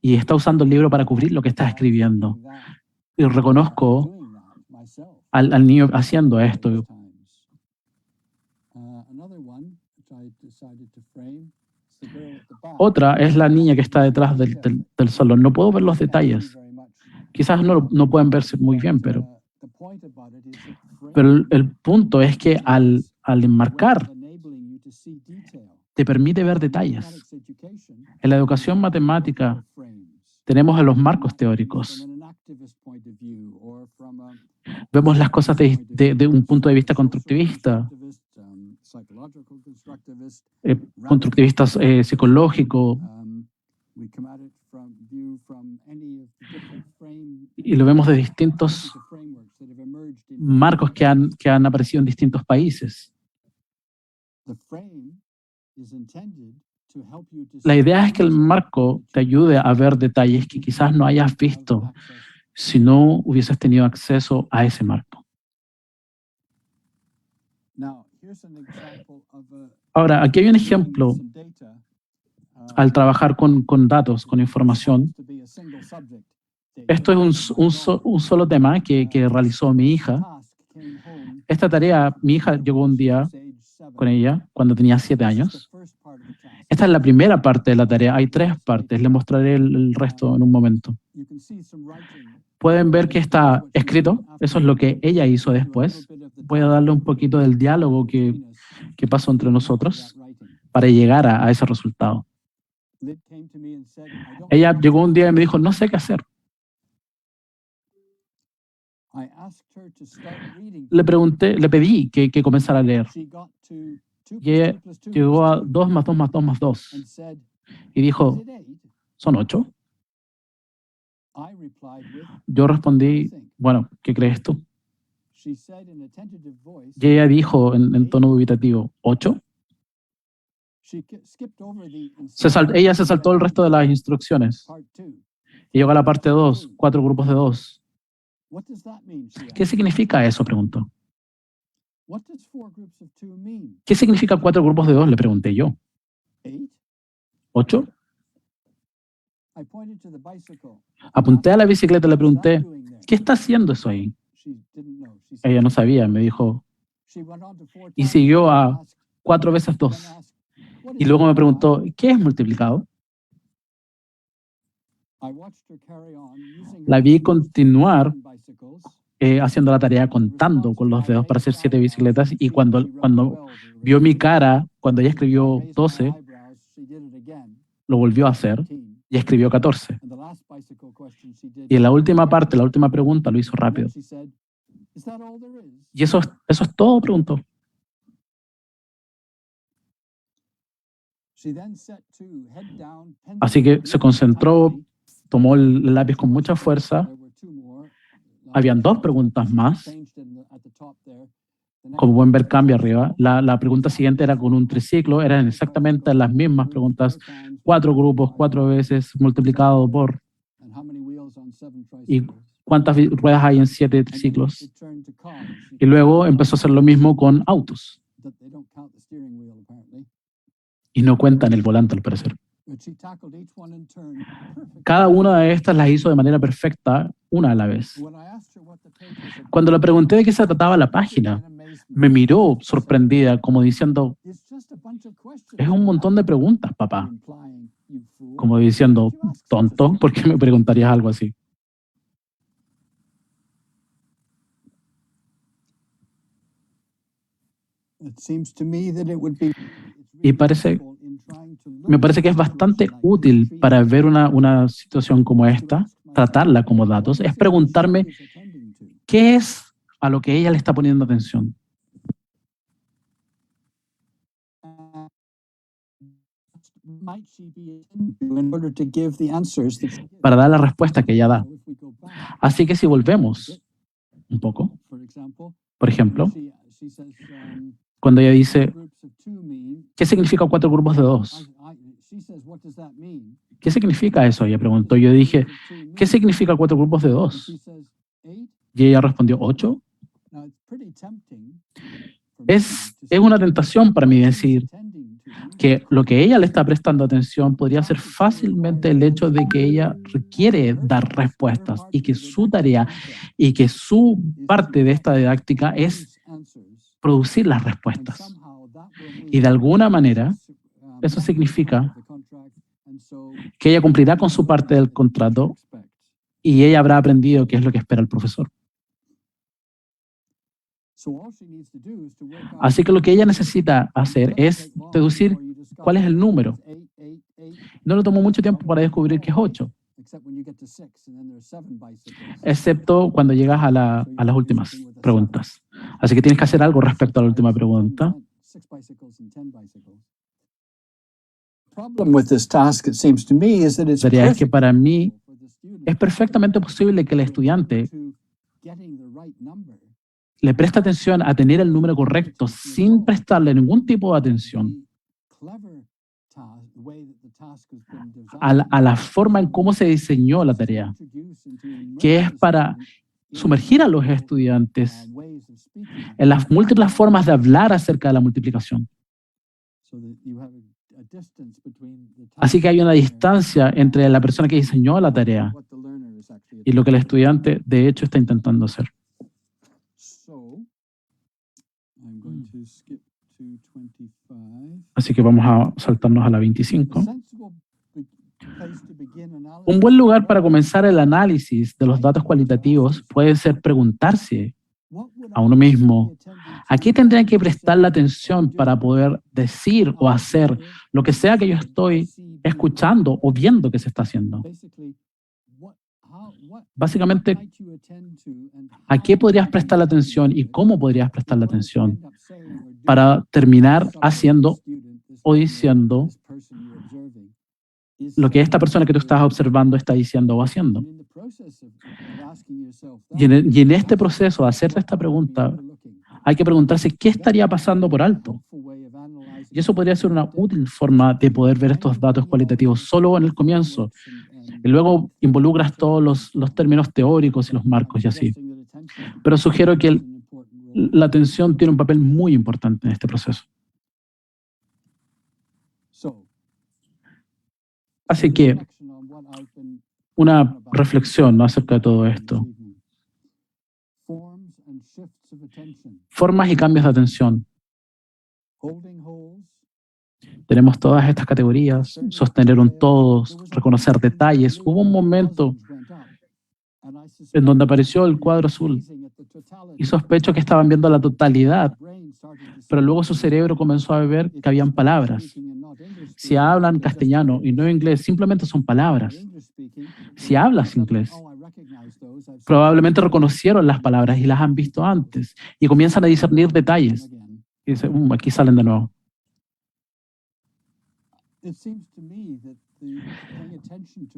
y está usando el libro para cubrir lo que está escribiendo. Y reconozco al niño haciendo esto. Otra es la niña que está detrás del salón. No puedo ver los detalles. Quizás no pueden verse muy bien, pero el punto es que al enmarcar, te permite ver detalles. En la educación matemática tenemos los marcos teóricos. Vemos las cosas de un punto de vista constructivista, constructivista psicológico, y lo vemos de distintos marcos que han aparecido en distintos países. La idea es que el marco te ayude a ver detalles que quizás no hayas visto si no hubieses tenido acceso a ese marco. Ahora, aquí hay un ejemplo al trabajar con datos, con información. Esto es un solo tema que realizó mi hija. Esta tarea, mi hija llegó un día con ella cuando tenía 7 años. Esta es la primera parte de la tarea. Hay 3 partes. Le mostraré el resto en un momento. Pueden ver que está escrito. Eso es lo que ella hizo después. Voy a darle un poquito del diálogo que pasó entre nosotros para llegar a ese resultado. Ella llegó un día y me dijo, no sé qué hacer. Le pedí que comenzara a leer. Y ella llegó a 2 más 2 más 2 más 2. Y dijo, ¿son 8? Yo respondí, bueno, ¿qué crees tú? Y ella dijo en tono dubitativo, ¿8? Ella se saltó el resto de las instrucciones. Y llegó a la parte 2, 4 grupos de 2. ¿Qué significa eso? Preguntó. ¿Qué significa 4 grupos de 2? Le pregunté yo. ¿8? Apunté a la bicicleta y le pregunté, ¿qué está haciendo eso ahí? Ella no sabía, me dijo. Y siguió a 4 veces 2. Y luego me preguntó, ¿qué es multiplicado? La vi continuar haciendo la tarea contando con los dedos para hacer 7 bicicletas y cuando vio mi cara, cuando ella escribió 12, lo volvió a hacer y escribió 14. Y en la última parte, la última pregunta, lo hizo rápido. ¿Y eso es todo? Preguntó. Así que se concentró, tomó el lápiz con mucha fuerza. Habían 2 preguntas más. Como pueden ver, cambia arriba. La pregunta siguiente era con un triciclo. Eran exactamente las mismas preguntas. 4 grupos, 4 veces multiplicado por. ¿Y cuántas ruedas hay en 7 triciclos? Y luego empezó a hacer lo mismo con autos. Y no cuentan el volante, al parecer. Cada una de estas las hizo de manera perfecta, una a la vez. Cuando le pregunté de qué se trataba la página, me miró sorprendida, como diciendo, es un montón de preguntas, papá. Como diciendo, tonto, ¿por qué me preguntarías algo así? Y me parece que es bastante útil para ver una situación como esta, tratarla como datos, es preguntarme qué es a lo que ella le está poniendo atención. Para dar la respuesta que ella da. Así que si volvemos un poco, por ejemplo, cuando ella dice, ¿qué significa 4 grupos de 2? ¿Qué significa eso? Ella preguntó. Yo dije, ¿qué significa 4 grupos de 2? Y ella respondió, 8. Es una tentación para mí decir que lo que ella le está prestando atención podría ser fácilmente el hecho de que ella requiere dar respuestas y que su tarea y que su parte de esta didáctica es producir las respuestas. Y de alguna manera, eso significa que ella cumplirá con su parte del contrato y ella habrá aprendido qué es lo que espera el profesor. Así que lo que ella necesita hacer es deducir cuál es el número. No le tomó mucho tiempo para descubrir que es 8, excepto cuando llegas a las últimas preguntas. Así que tienes que hacer algo respecto a la última pregunta. La tarea es que para mí es perfectamente posible que el estudiante le preste atención a tener el número correcto sin prestarle ningún tipo de atención a la forma en cómo se diseñó la tarea, que es para sumergir a los estudiantes en las múltiples formas de hablar acerca de la multiplicación. Así que hay una distancia entre la persona que diseñó la tarea y lo que el estudiante de hecho está intentando hacer. Así que vamos a saltarnos a la 25. Un buen lugar para comenzar el análisis de los datos cualitativos puede ser preguntarse a uno mismo, ¿a qué tendría que prestar la atención para poder decir o hacer lo que sea que yo estoy escuchando o viendo que se está haciendo? Básicamente, ¿a qué podrías prestar la atención y cómo podrías prestar la atención para terminar haciendo o diciendo lo que esta persona que tú estás observando está diciendo o haciendo? Y en este proceso de hacerte esta pregunta, hay que preguntarse qué estaría pasando por alto. Y eso podría ser una útil forma de poder ver estos datos cualitativos solo en el comienzo. Y luego involucras todos los términos teóricos y los marcos y así. Pero sugiero que la atención tiene un papel muy importante en este proceso. Así que una reflexión, ¿no?, acerca de todo esto. Formas y cambios de atención. Tenemos todas estas categorías, sostener un todo, reconocer detalles. Hubo un momento en donde apareció el cuadro azul y sospecho que estaban viendo la totalidad, pero luego su cerebro comenzó a ver que habían palabras. Si hablan castellano y no inglés, simplemente son palabras. Si hablas inglés, probablemente reconocieron las palabras y las han visto antes y comienzan a discernir detalles. Y dicen, aquí salen de nuevo.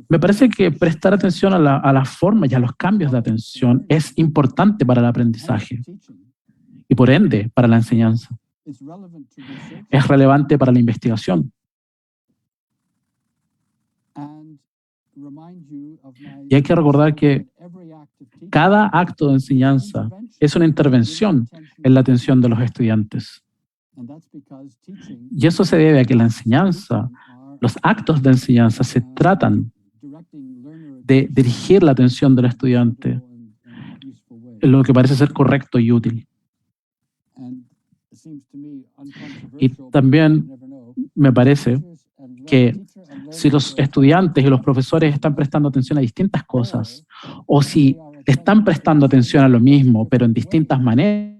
Me parece que prestar atención a la forma y a los cambios de atención es importante para el aprendizaje y por ende para la enseñanza. Es relevante para la investigación. Y hay que recordar que cada acto de enseñanza es una intervención en la atención de los estudiantes. Y eso se debe a que la enseñanza, los actos de enseñanza se tratan de dirigir la atención del estudiante en lo que parece ser correcto y útil. Y también me parece que si los estudiantes y los profesores están prestando atención a distintas cosas, o si están prestando atención a lo mismo, pero en distintas maneras,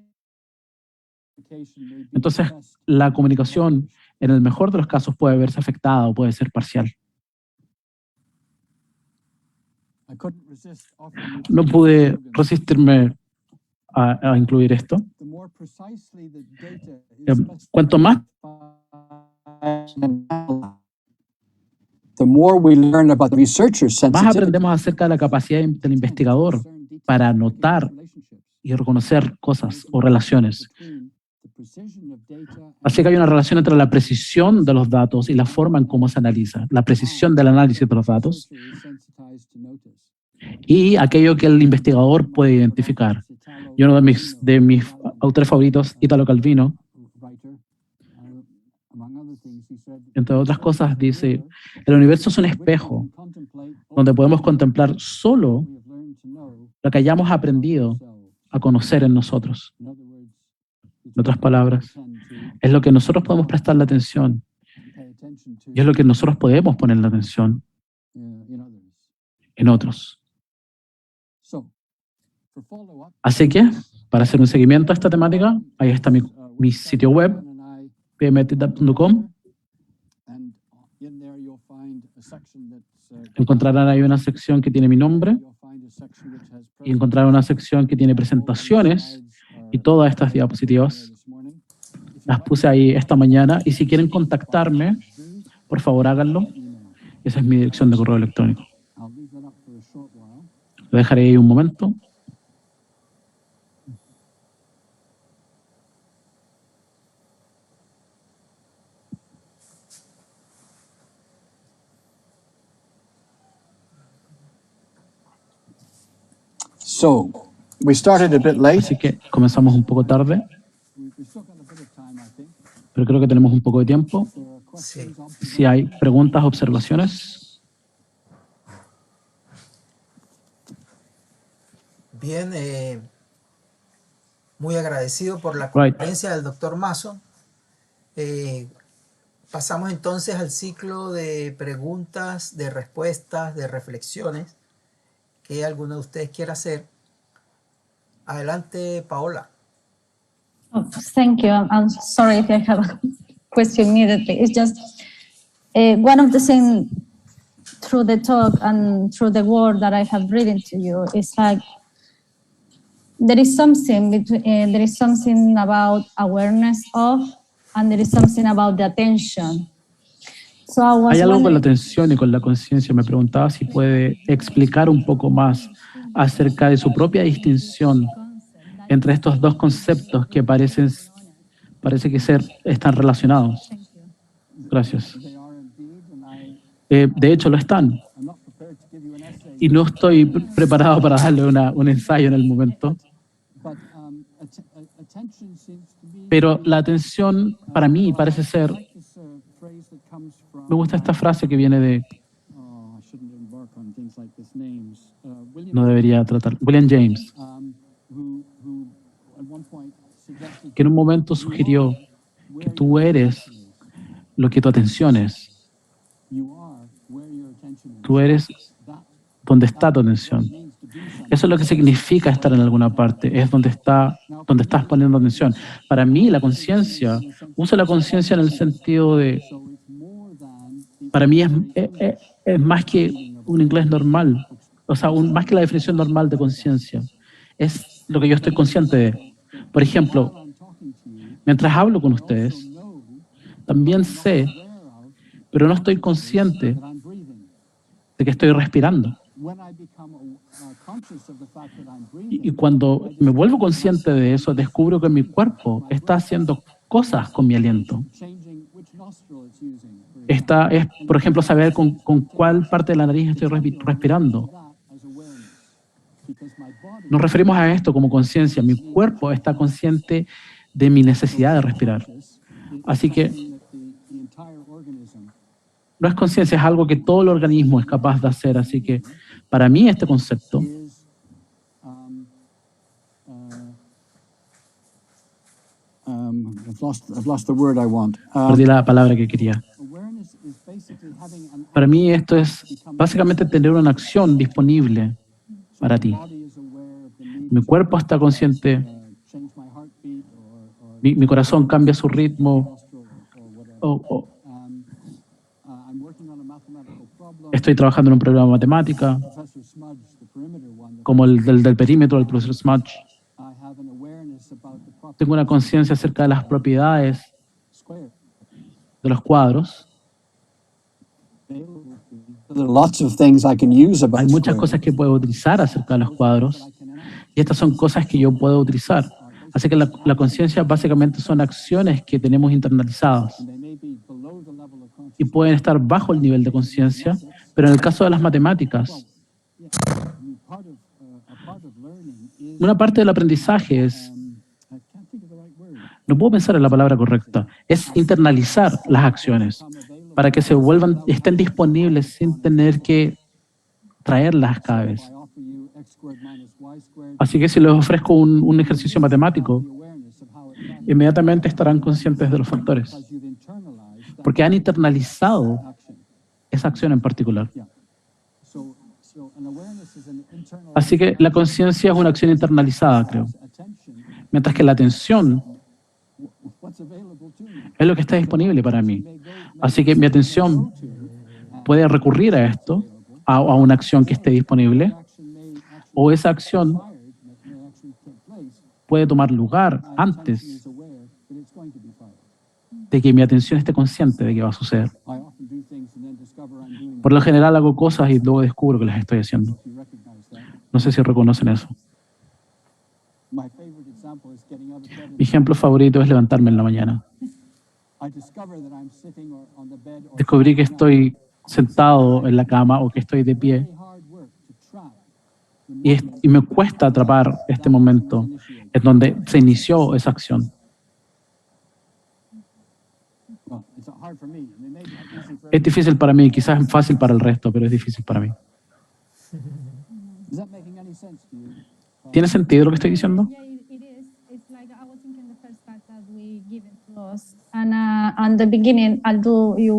entonces la comunicación, en el mejor de los casos, puede verse afectada o puede ser parcial. No pude resistirme a incluir esto. Cuanto más aprendemos acerca de la capacidad del investigador para notar y reconocer cosas o relaciones. Así que hay una relación entre la precisión de los datos y la forma en cómo se analiza, la precisión del análisis de los datos y aquello que el investigador puede identificar. Y uno de mis autores favoritos, Italo Calvino, entre otras cosas, dice: el universo es un espejo donde podemos contemplar solo lo que hayamos aprendido a conocer en nosotros. En otras palabras, es lo que nosotros podemos prestar la atención y es lo que nosotros podemos poner la atención en otros. Así que, para hacer un seguimiento a esta temática, ahí está mi sitio web, pmtitap.com. Encontrarán ahí una sección que tiene mi nombre y encontrarán una sección que tiene presentaciones y todas estas diapositivas. Las puse ahí esta mañana y si quieren contactarme, por favor háganlo. Esa es mi dirección de correo electrónico. Lo dejaré ahí un momento. So, We started a bit late. Así que comenzamos un poco tarde, pero creo que tenemos un poco de tiempo. Sí. Si hay preguntas, observaciones. Bien, muy agradecido por la Right. conferencia del doctor Mason. Pasamos entonces al ciclo de preguntas, de respuestas, de reflexiones que alguno de ustedes quiera hacer. Adelante, Paola. Oh, thank you. I'm sorry if I have a question immediately. It's just one of the things through the talk and through the word that I have written to you is like there is something between there is something about awareness of, and there is something about the attention. So I was Hay algo con la wondering, atención y con la conciencia. Me preguntaba si puede explicar un poco más acerca de su propia distinción entre estos dos conceptos que parece que están relacionados. Gracias. De hecho, lo están. Y no estoy preparado para darle un ensayo en el momento. Pero la atención, para mí, parece ser... Me gusta esta frase que viene de... No debería tratar... William James, que en un momento sugirió que tú eres lo que tu atención es. Tú eres donde está tu atención. Eso es lo que significa estar en alguna parte, es donde estás poniendo atención. Para mí, la conciencia, uso la conciencia en el sentido de, para mí es más que un inglés normal, o sea, más que la definición normal de conciencia. Es lo que yo estoy consciente de. Por ejemplo, mientras hablo con ustedes, también sé, pero no estoy consciente de que estoy respirando. Y cuando me vuelvo consciente de eso, descubro que mi cuerpo está haciendo cosas con mi aliento. Esta es, por ejemplo, saber con cuál parte de la nariz estoy respirando. Nos referimos a esto como conciencia. Mi cuerpo está consciente de mi necesidad de respirar. Así que no es conciencia, es algo que todo el organismo es capaz de hacer. Así que para mí este concepto I've lost the word I want. perdí la palabra que quería. Para mí esto es básicamente tener una acción disponible para ti. Mi cuerpo está consciente, mi corazón cambia su ritmo, estoy trabajando en un problema de matemática, como el del perímetro del profesor Smudge. Tengo una conciencia acerca de las propiedades de los cuadros. There are lots of things I can use about Hay muchas squares. cosas que puedo utilizar acerca de los cuadros y estas son cosas que yo puedo utilizar. Así que la conciencia básicamente son acciones que tenemos internalizadas y pueden estar bajo el nivel de conciencia, pero en el caso de las matemáticas, una parte del aprendizaje es, no puedo pensar en la palabra correcta, es internalizar las acciones para que estén disponibles sin tener que traerlas cada vez. Así que si les ofrezco un ejercicio matemático, inmediatamente estarán conscientes de los factores, porque han internalizado esa acción en particular. Así que la conciencia es una acción internalizada, creo. Mientras que la atención es lo que está disponible para mí. Así que mi atención puede recurrir a esto, a una acción que esté disponible, o esa acción puede tomar lugar antes de que mi atención esté consciente de que va a suceder. Por lo general hago cosas y luego descubro que las estoy haciendo. No sé si reconocen eso. Mi ejemplo favorito es levantarme en la mañana. Descubrí que estoy sentado en la cama o que estoy de pie y me cuesta atrapar este momento en donde se inició esa acción. Well, it's hard for me. I mean, maybe it's easy for Es difícil para mí, quizás es fácil para el resto, pero es difícil para mí. Is that making any sense to you? ¿Tiene sentido lo que estoy diciendo? Yeah, it is. It's like I was thinking the first fact that we given to us, and at the beginning, although you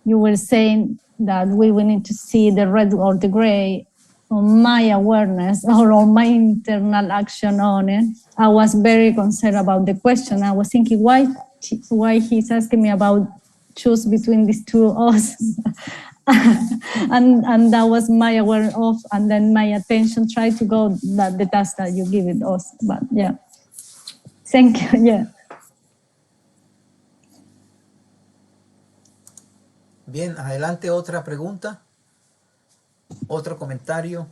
were saying that we will need to see the red or the gray on my awareness or on my internal action on it, I was very concerned about the question. I was thinking why he's asking me about choose between these two us. and that was my awareness of, and then my attention tried to go that the task that you give it us. But yeah, thank you. Yeah. Bien, adelante, otra pregunta, otro comentario.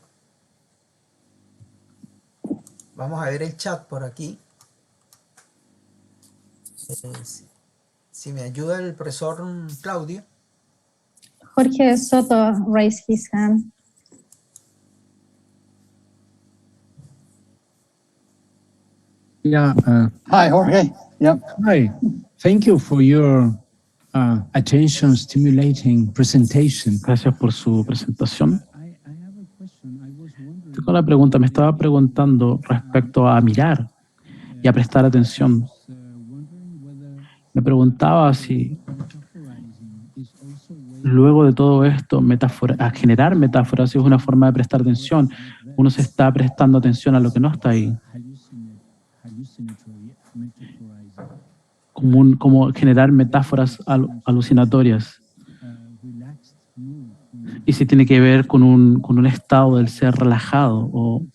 Vamos a ver el chat por aquí. Si me ayuda el profesor Claudio. Jorge Soto raised his hand. Yeah. Hi, Jorge. Yep. Hi. Thank you for your attention stimulating presentation. Gracias por su presentación. I have a question. I was wondering. Tengo una pregunta, me estaba preguntando respecto a mirar y a prestar atención. Me preguntaba si luego de todo esto, a generar metáforas es una forma de prestar atención. Uno se está prestando atención a lo que no está ahí. Como generar metáforas alucinatorias. Y si tiene que ver con un estado del ser relajado. O,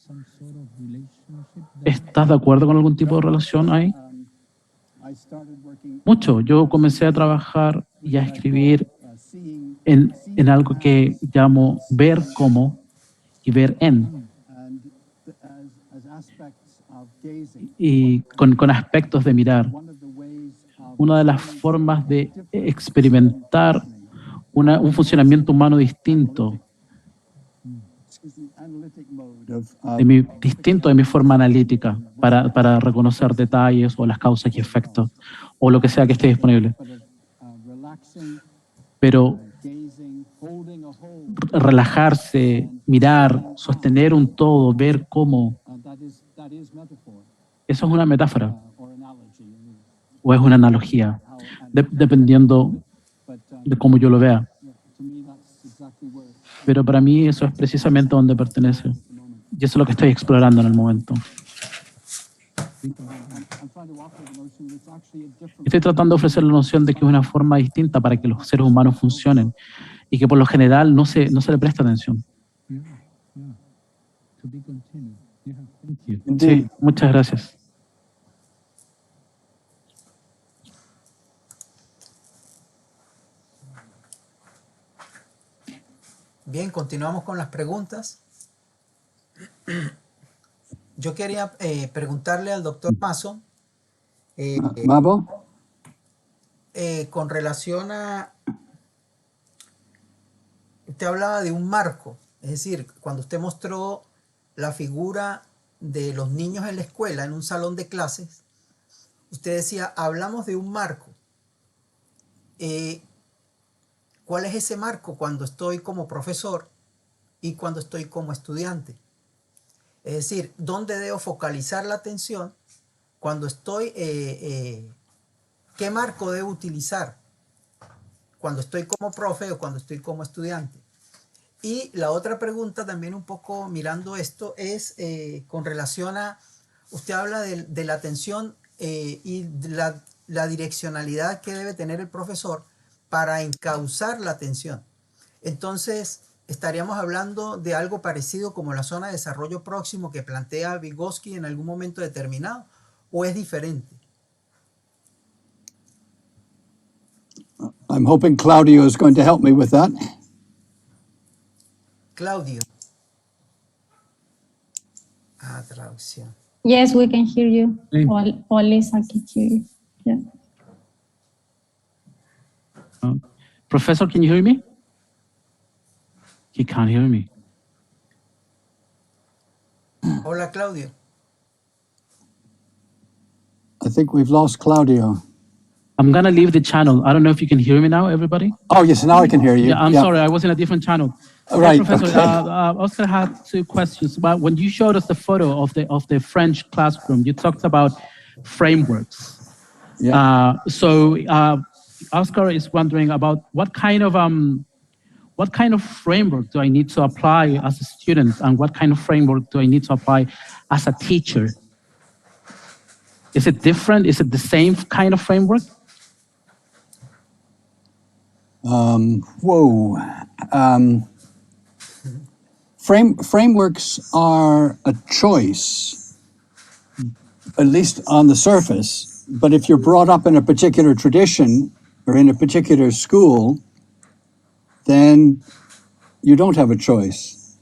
¿estás de acuerdo con algún tipo de relación ahí? Mucho. Yo comencé a trabajar y a escribir en algo que llamo ver como y ver en. Y con aspectos de mirar. Una de las formas de experimentar un funcionamiento humano distinto, distinto de mi forma analítica para reconocer detalles o las causas y efectos o lo que sea que esté disponible. Pero relajarse, mirar, sostener un todo, ver cómo, eso es una metáfora o es una analogía, dependiendo de cómo yo lo vea. Pero para mí eso es precisamente donde pertenece. Y eso es lo que estoy explorando en el momento. Estoy tratando de ofrecer la noción de que es una forma distinta para que los seres humanos funcionen y que por lo general no se le presta atención. Sí, muchas gracias. Bien, continuamos con las preguntas. Yo quería preguntarle al doctor Mazo Mabo? con relación a... Usted hablaba de un marco, es decir, cuando usted mostró la figura de los niños en la escuela, en un salón de clases, usted decía, hablamos de un marco. ¿Cuál es ese marco cuando estoy como profesor y cuando estoy como estudiante? Es decir, ¿dónde debo focalizar la atención cuando estoy? ¿Qué marco debo utilizar cuando estoy como profe o cuando estoy como estudiante? Y la otra pregunta también un poco mirando esto es con relación a, usted habla de la atención y de la direccionalidad que debe tener el profesor para encauzar la atención. Entonces, estaríamos hablando de algo parecido como la zona de desarrollo próximo que plantea Vygotsky en algún momento determinado, ¿o es diferente? I'm hoping Claudio is going to help me with that. Claudio. Traducción. Yes, we can hear you. Sí. Or Lisa can hear you. Yeah. Professor, can you hear me? He can't hear me. Hola, Claudio. I think we've lost Claudio. I'm gonna leave the channel. I don't know if you can hear me now, everybody. Oh, yes, now I can hear you. Yeah, I'm sorry, I was in a different channel. Right, Professor, okay. Oscar had two questions. But when you showed us the photo of the French classroom, you talked about frameworks. Yeah. Oscar is wondering about what kind of framework do I need to apply as a student, and what kind of framework do I need to apply as a teacher? Is it different? Is it the same kind of framework? Whoa. Frameworks are a choice, at least on the surface. But if you're brought up in a particular tradition or in a particular school, then you don't have a choice.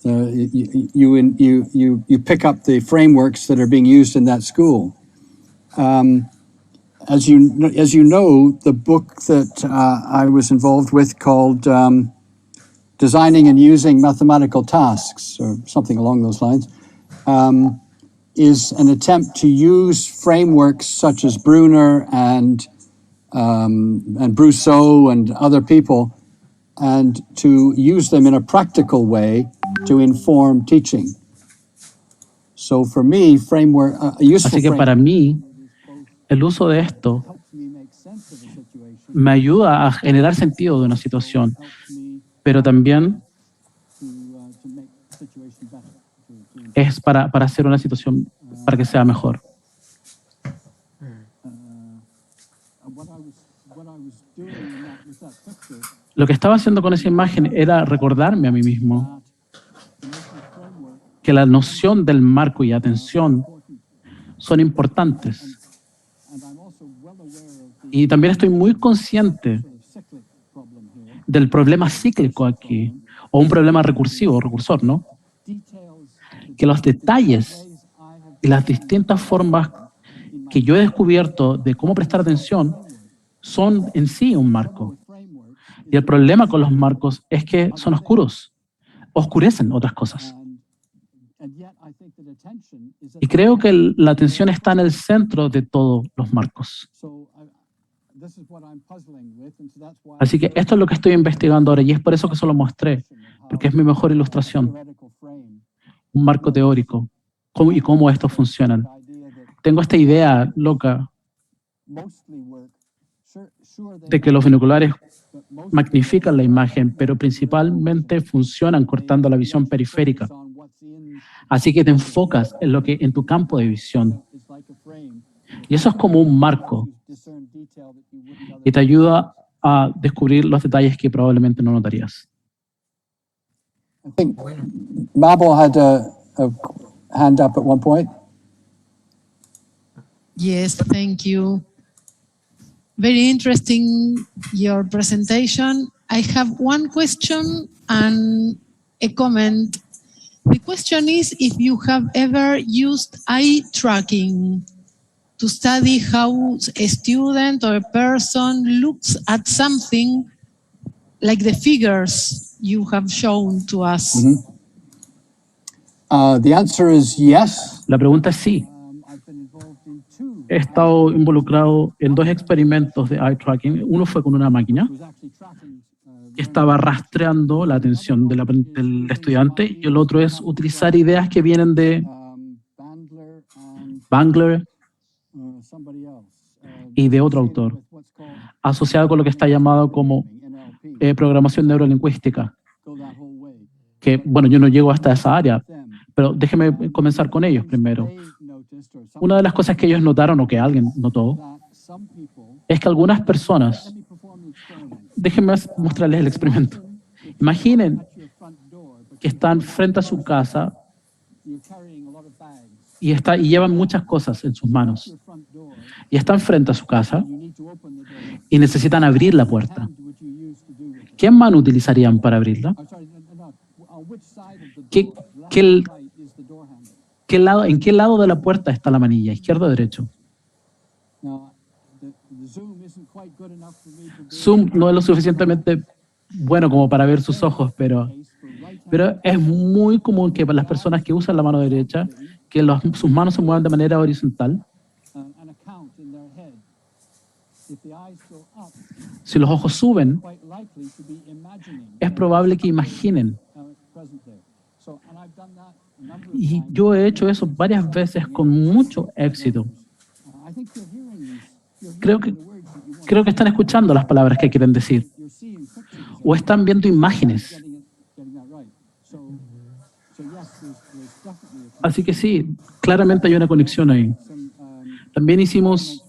You pick up the frameworks that are being used in that school. As you know, the book that I was involved with called Designing and Using Mathematical Tasks, or something along those lines, is an attempt to use frameworks such as Bruner and Brousseau and other people, and to use them in a practical way to inform teaching. So for me, a useful Así que framework para mí, el uso de esto me ayuda a generar sentido de una situación, pero también es para hacer una situación para que sea mejor. Lo que estaba haciendo con esa imagen era recordarme a mí mismo que la noción del marco y atención son importantes. Y también estoy muy consciente del problema cíclico aquí, o un problema recursor, ¿no? Que los detalles y las distintas formas que yo he descubierto de cómo prestar atención son en sí un marco. Y el problema con los marcos es que son oscuros, oscurecen otras cosas. Y creo que la atención está en el centro de todos los marcos. Así que esto es lo que estoy investigando ahora, y es por eso que se lo mostré, porque es mi mejor ilustración. Un marco teórico, y cómo estos funcionan. Tengo esta idea loca de que los binoculares magnifican la imagen, pero principalmente funcionan cortando la visión periférica. Así que te enfocas en tu campo de visión. Y eso es como un marco. Y te ayuda a descubrir los detalles que probablemente no notarías. I think Mabel had a hand up at one point. Yes, thank you. Very interesting, your presentation. I have one question and a comment. The question is if you have ever used eye tracking to study how a student or a person looks at something like the figures you have shown to us. The answer is yes. La pregunta es sí. He estado involucrado en dos experimentos de eye tracking. Uno fue con una máquina que estaba rastreando la atención del estudiante, y el otro es utilizar ideas que vienen de Bangler y de otro autor, asociado con lo que está llamado como programación neurolingüística. Que, bueno, yo no llego hasta esa área, pero déjeme comenzar con ellos primero. Una de las cosas que ellos notaron, o que alguien notó, es que algunas personas, déjenme mostrarles el experimento. Imaginen que están frente a su casa y llevan muchas cosas en sus manos. Y están frente a su casa y necesitan abrir la puerta. ¿Qué mano utilizarían para abrirla? ¿En qué lado de la puerta está la manilla? ¿Izquierdo o derecho? Zoom no es lo suficientemente bueno como para ver sus ojos, pero Pero es muy común que para las personas que usan la mano derecha, que sus manos se muevan de manera horizontal. Si los ojos suben, es probable que imaginen. Y yo he hecho eso varias veces con mucho éxito. Creo que están escuchando las palabras que quieren decir. O están viendo imágenes. Así que sí, claramente hay una conexión ahí. También hicimos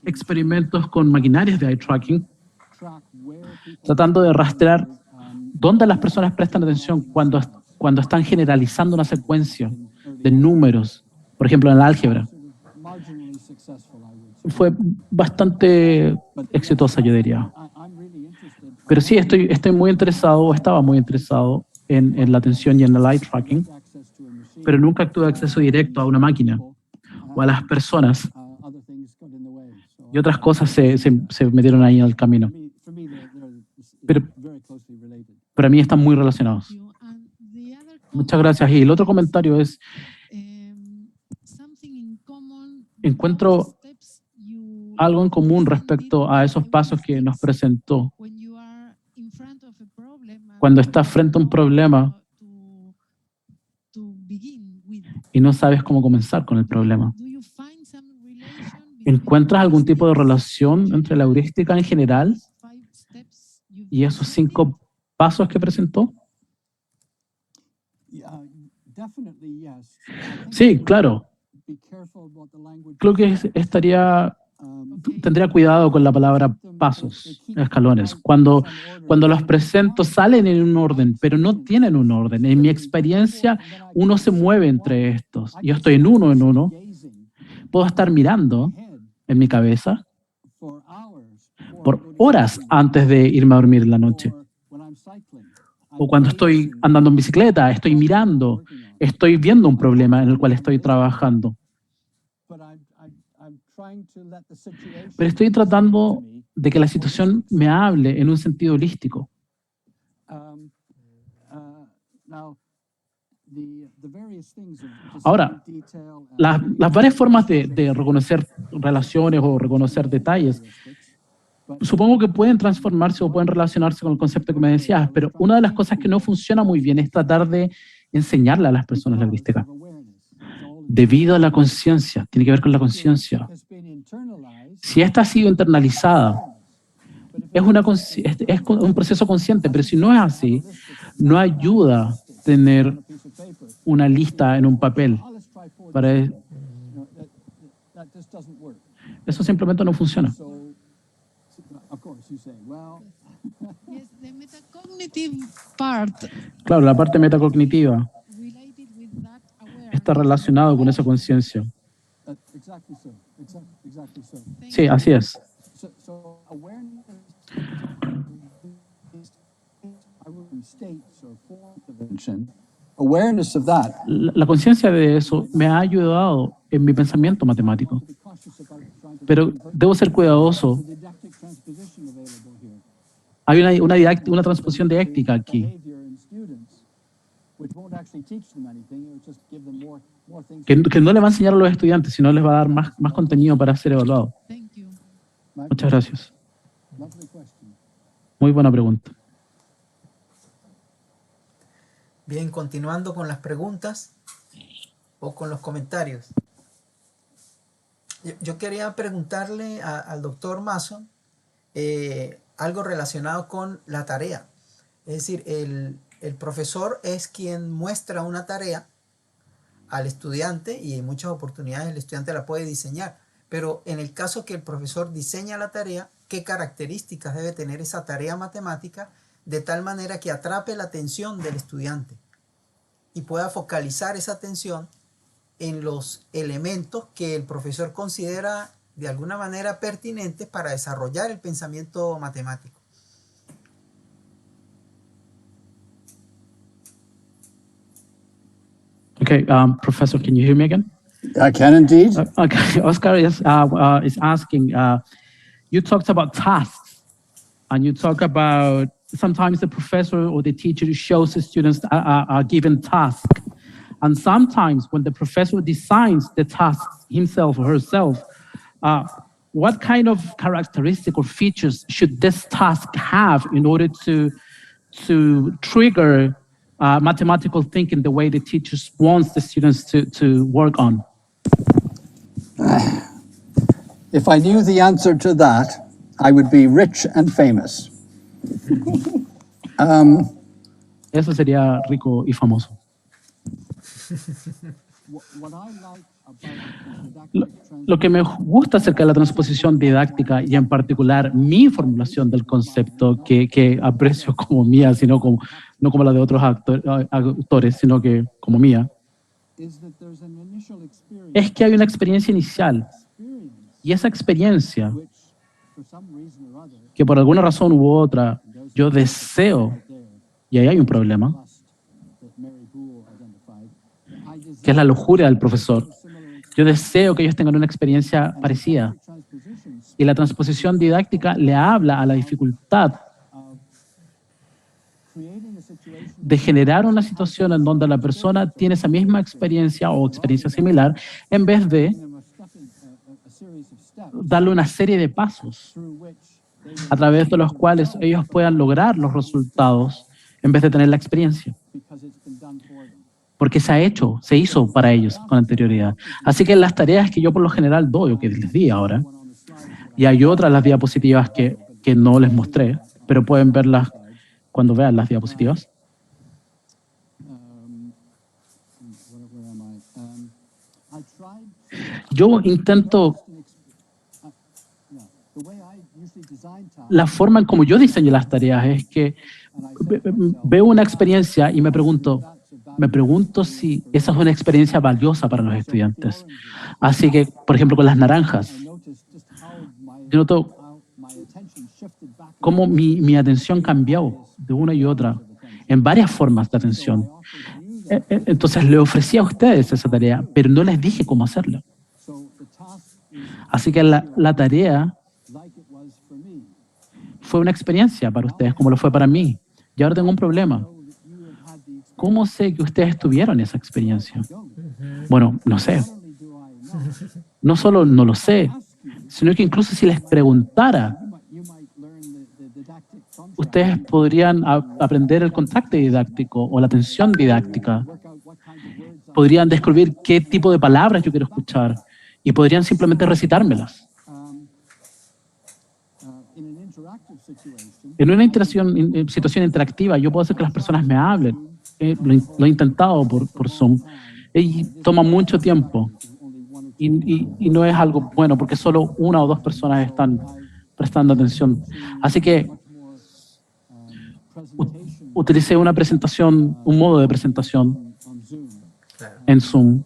experimentos con maquinarias de eye tracking, tratando de rastrear dónde las personas prestan atención cuando están generalizando una secuencia de números, por ejemplo, en el álgebra. Fue bastante exitosa, yo diría. Pero sí, estoy muy interesado, o estaba muy interesado en la atención y en el eye tracking, pero nunca tuve acceso directo a una máquina o a las personas. Y otras cosas se metieron ahí en el camino. Pero para mí están muy relacionados. Muchas gracias. Y el otro comentario es, encuentro algo en común respecto a esos pasos que nos presentó. Cuando estás frente a un problema y no sabes cómo comenzar con el problema. ¿Encuentras algún tipo de relación entre la heurística en general y esos 5 pasos que presentó? Sí, claro. Creo que tendría cuidado con la palabra pasos, escalones. Cuando los presento salen en un orden, pero no tienen un orden. En mi experiencia, uno se mueve entre estos. Yo estoy en uno. Puedo estar mirando en mi cabeza por horas antes de irme a dormir en la noche. O cuando estoy andando en bicicleta, estoy mirando, estoy viendo un problema en el cual estoy trabajando. Pero estoy tratando de que la situación me hable en un sentido holístico. Ahora, las varias formas de reconocer relaciones o reconocer detalles, supongo que pueden transformarse o pueden relacionarse con el concepto que me decías, pero una de las cosas que no funciona muy bien es tratar de enseñarle a las personas la heurística. Debido a la conciencia, tiene que ver con la conciencia. Si esta ha sido internalizada, es un proceso consciente, pero si no es así, no ayuda tener una lista en un papel. Eso simplemente no funciona. Claro, la parte metacognitiva está relacionado con esa conciencia. Sí, así es. La conciencia de eso me ha ayudado en mi pensamiento matemático. Pero debo ser cuidadoso. Hay una transposición didáctica aquí. Que no le va a enseñar a los estudiantes, sino les va a dar más contenido para ser evaluado. Muchas gracias. Muy buena pregunta. Bien, continuando con las preguntas o con los comentarios. Yo quería preguntarle al doctor Mason algo relacionado con la tarea. Es decir, el profesor es quien muestra una tarea al estudiante y en muchas oportunidades el estudiante la puede diseñar. Pero en el caso que el profesor diseña la tarea, ¿qué características debe tener esa tarea matemática de tal manera que atrape la atención del estudiante y pueda focalizar esa atención en los elementos que el profesor considera de alguna manera pertinentes para desarrollar el pensamiento matemático? Okay, Professor, can you hear me again? I can indeed. Okay, Oscar is asking, you talked about tasks and you talk about sometimes the professor or the teacher shows the students a given task. And sometimes when the professor designs the task himself or herself, what kind of characteristic or features should this task have in order to trigger mathematical thinking the way the teacher wants the students to work on? If I knew the answer to that, I would be rich and famous. Eso sería rico y famoso. Lo que me gusta acerca de la transposición didáctica y en particular mi formulación del concepto que aprecio como mía, no como la de otros autores, sino que como mía, es que hay una experiencia inicial y esa experiencia que por alguna razón u otra yo deseo, y ahí hay un problema, que es la lujuria del profesor. Yo deseo que ellos tengan una experiencia parecida. Y la transposición didáctica le habla a la dificultad de generar una situación en donde la persona tiene esa misma experiencia o experiencia similar, en vez de darle una serie de pasos a través de los cuales ellos puedan lograr los resultados en vez de tener la experiencia. Porque se hizo para ellos con anterioridad. Así que las tareas que yo por lo general doy, o que les di ahora, y hay otras las diapositivas que no les mostré, pero pueden verlas cuando vean las diapositivas. Yo intento, la forma en como yo diseño las tareas es que veo una experiencia y me pregunto si esa es una experiencia valiosa para los estudiantes. Así que, por ejemplo, con las naranjas, yo noto cómo mi atención cambió de una y otra en varias formas de atención. Entonces, le ofrecí a ustedes esa tarea, pero no les dije cómo hacerla. Así que la tarea fue una experiencia para ustedes, como lo fue para mí. Y ahora tengo un problema. ¿Cómo sé que ustedes tuvieron esa experiencia? Bueno, no sé. No solo no lo sé, sino que incluso si les preguntara, ustedes podrían aprender el contacto didáctico o la atención didáctica. Podrían descubrir qué tipo de palabras yo quiero escuchar y podrían simplemente recitármelas. En una situación interactiva, yo puedo hacer que las personas me hablen. Lo he intentado por Zoom. Y toma mucho tiempo. Y no es algo bueno porque solo una o dos personas están prestando atención. Así que utilicé una presentación, un modo de presentación en Zoom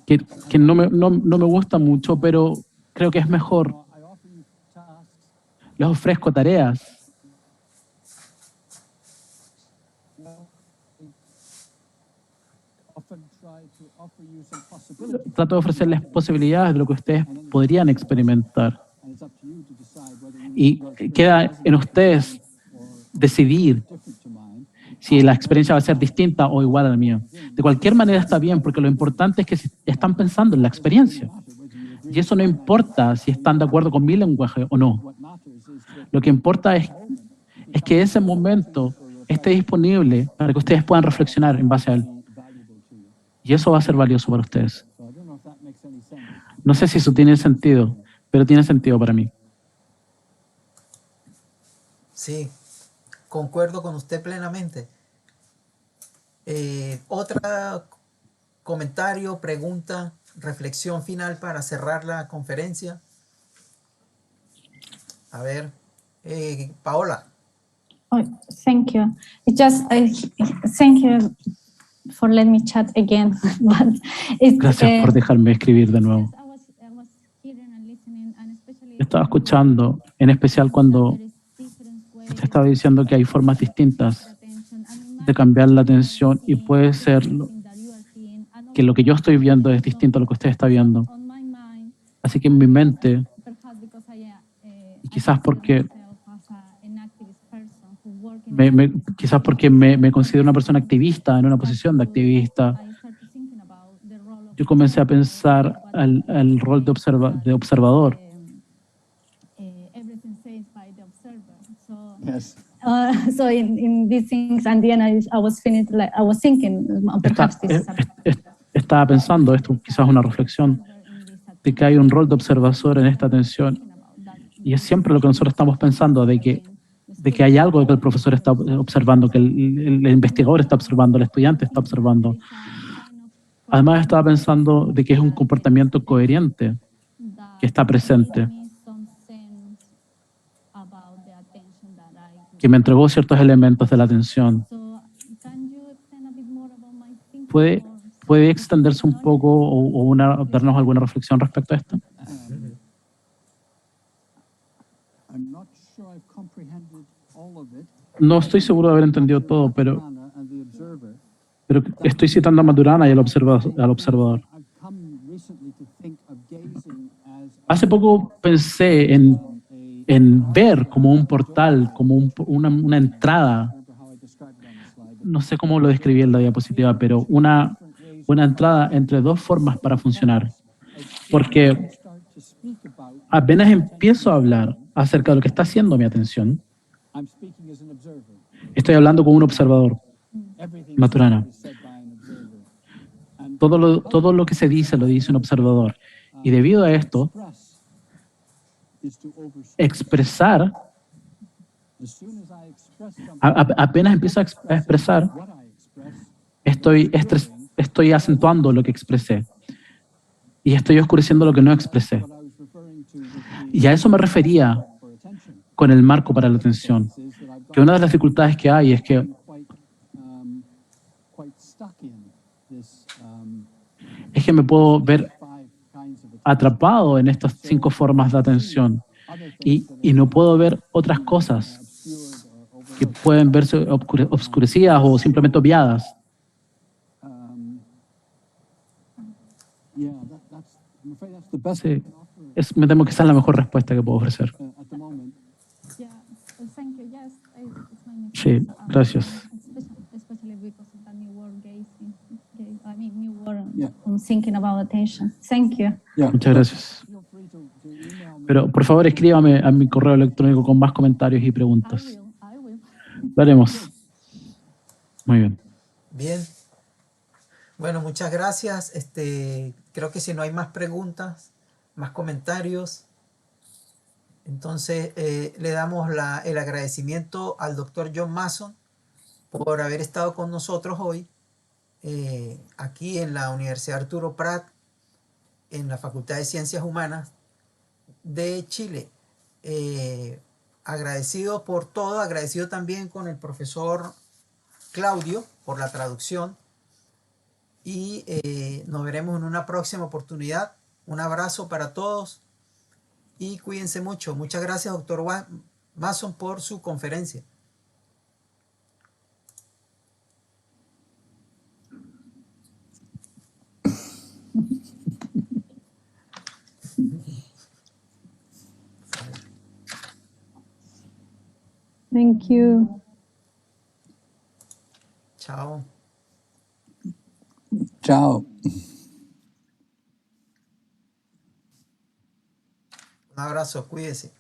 que no me gusta mucho, pero creo que es mejor. Les ofrezco tareas. Trato de ofrecerles posibilidades de lo que ustedes podrían experimentar. Y queda en ustedes decidir si la experiencia va a ser distinta o igual a la mía. De cualquier manera está bien, porque lo importante es que están pensando en la experiencia. Y eso no importa si están de acuerdo con mi lenguaje o no. Lo que importa es que ese momento esté disponible para que ustedes puedan reflexionar en base a él. Y eso va a ser valioso para ustedes. No sé si eso tiene sentido, pero tiene sentido para mí. Sí, concuerdo con usted plenamente. Otra comentario, pregunta, reflexión final para cerrar la conferencia. A ver, Paola. Oh, thank you. Thank you for letting me chat again. Gracias por dejarme escribir de nuevo. Estaba escuchando, en especial cuando usted estaba diciendo que hay formas distintas de cambiar la atención y puede ser que lo que yo estoy viendo es distinto a lo que usted está viendo. Así que en mi mente, y quizás porque quizás porque me considero una persona activista, en una posición de activista, yo comencé a pensar el rol de observador. Yes. So in these things, and then I was finished, like I was thinking, perhaps this is Estaba pensando, esto quizás una reflexión, de que hay un rol de observador en esta atención. Y es siempre lo que nosotros estamos pensando, de que hay algo que el profesor está observando, que el investigador está observando, el estudiante está observando. Además estaba pensando de que es un comportamiento coherente que está presente, que me entregó ciertos elementos de la atención. ¿Puede extenderse un poco o darnos alguna reflexión respecto a esto? I'm not sure I've comprehended all of it. No estoy seguro de haber entendido todo, pero And the observer. estoy citando a Maturana y al observador. I've come recently to think of gazing as Hace poco pensé en ver como un portal, como una entrada. how I described it on the slide. No sé cómo lo describí en la diapositiva, pero una entrada entre dos formas para funcionar. Porque Start to speak about. apenas empiezo a hablar acerca de lo que está haciendo mi atención, I'm speaking as an observer. estoy hablando con un observador. Everything Maturana. is said by an observer. And Todo lo que se dice lo dice un observador. Y debido a esto, express is to overspeak. expresar, As soon as I express something, apenas empiezo a expresar, what I express, estoy acentuando lo que expresé. Y estoy oscureciendo lo que no expresé. what I was referring to with the Y a eso me refería for attention. con el marco para la atención. Is that I've Que una de las dificultades que hay es que quite stuck in this me puedo ver 5 kinds of attention. atrapado en estas 5 formas de atención Other things y no puedo ver otras cosas obscured or que overlooked. pueden verse obscurecidas o simplemente obviadas. Yeah, I'm afraid that's the best Sí. I can offer Me temo que esa es la mejor respuesta que puedo ofrecer. at the moment. Thank you. Yes, it's my next Sí, gracias. especially because of the new word gazing. I mean, new word Yeah. on thinking about attention. Thank you. Yeah. Muchas gracias. Feel free to email me. Pero por favor escríbame a mi correo electrónico con más comentarios y preguntas. I will. Lo haremos. Muy bien. Bien. Bueno, muchas gracias. Creo que si no hay más preguntas, más comentarios, entonces le damos el agradecimiento al doctor John Mason por haber estado con nosotros hoy aquí en la Universidad Arturo Prat, en la Facultad de Ciencias Humanas de Chile. Agradecido por todo, agradecido también con el profesor Claudio por la traducción. Y nos veremos en una próxima oportunidad. Un abrazo para todos y cuídense mucho. Muchas gracias, doctor Mason, por su conferencia. Thank you. Chao. Ciao. Un abrazo, cuídese.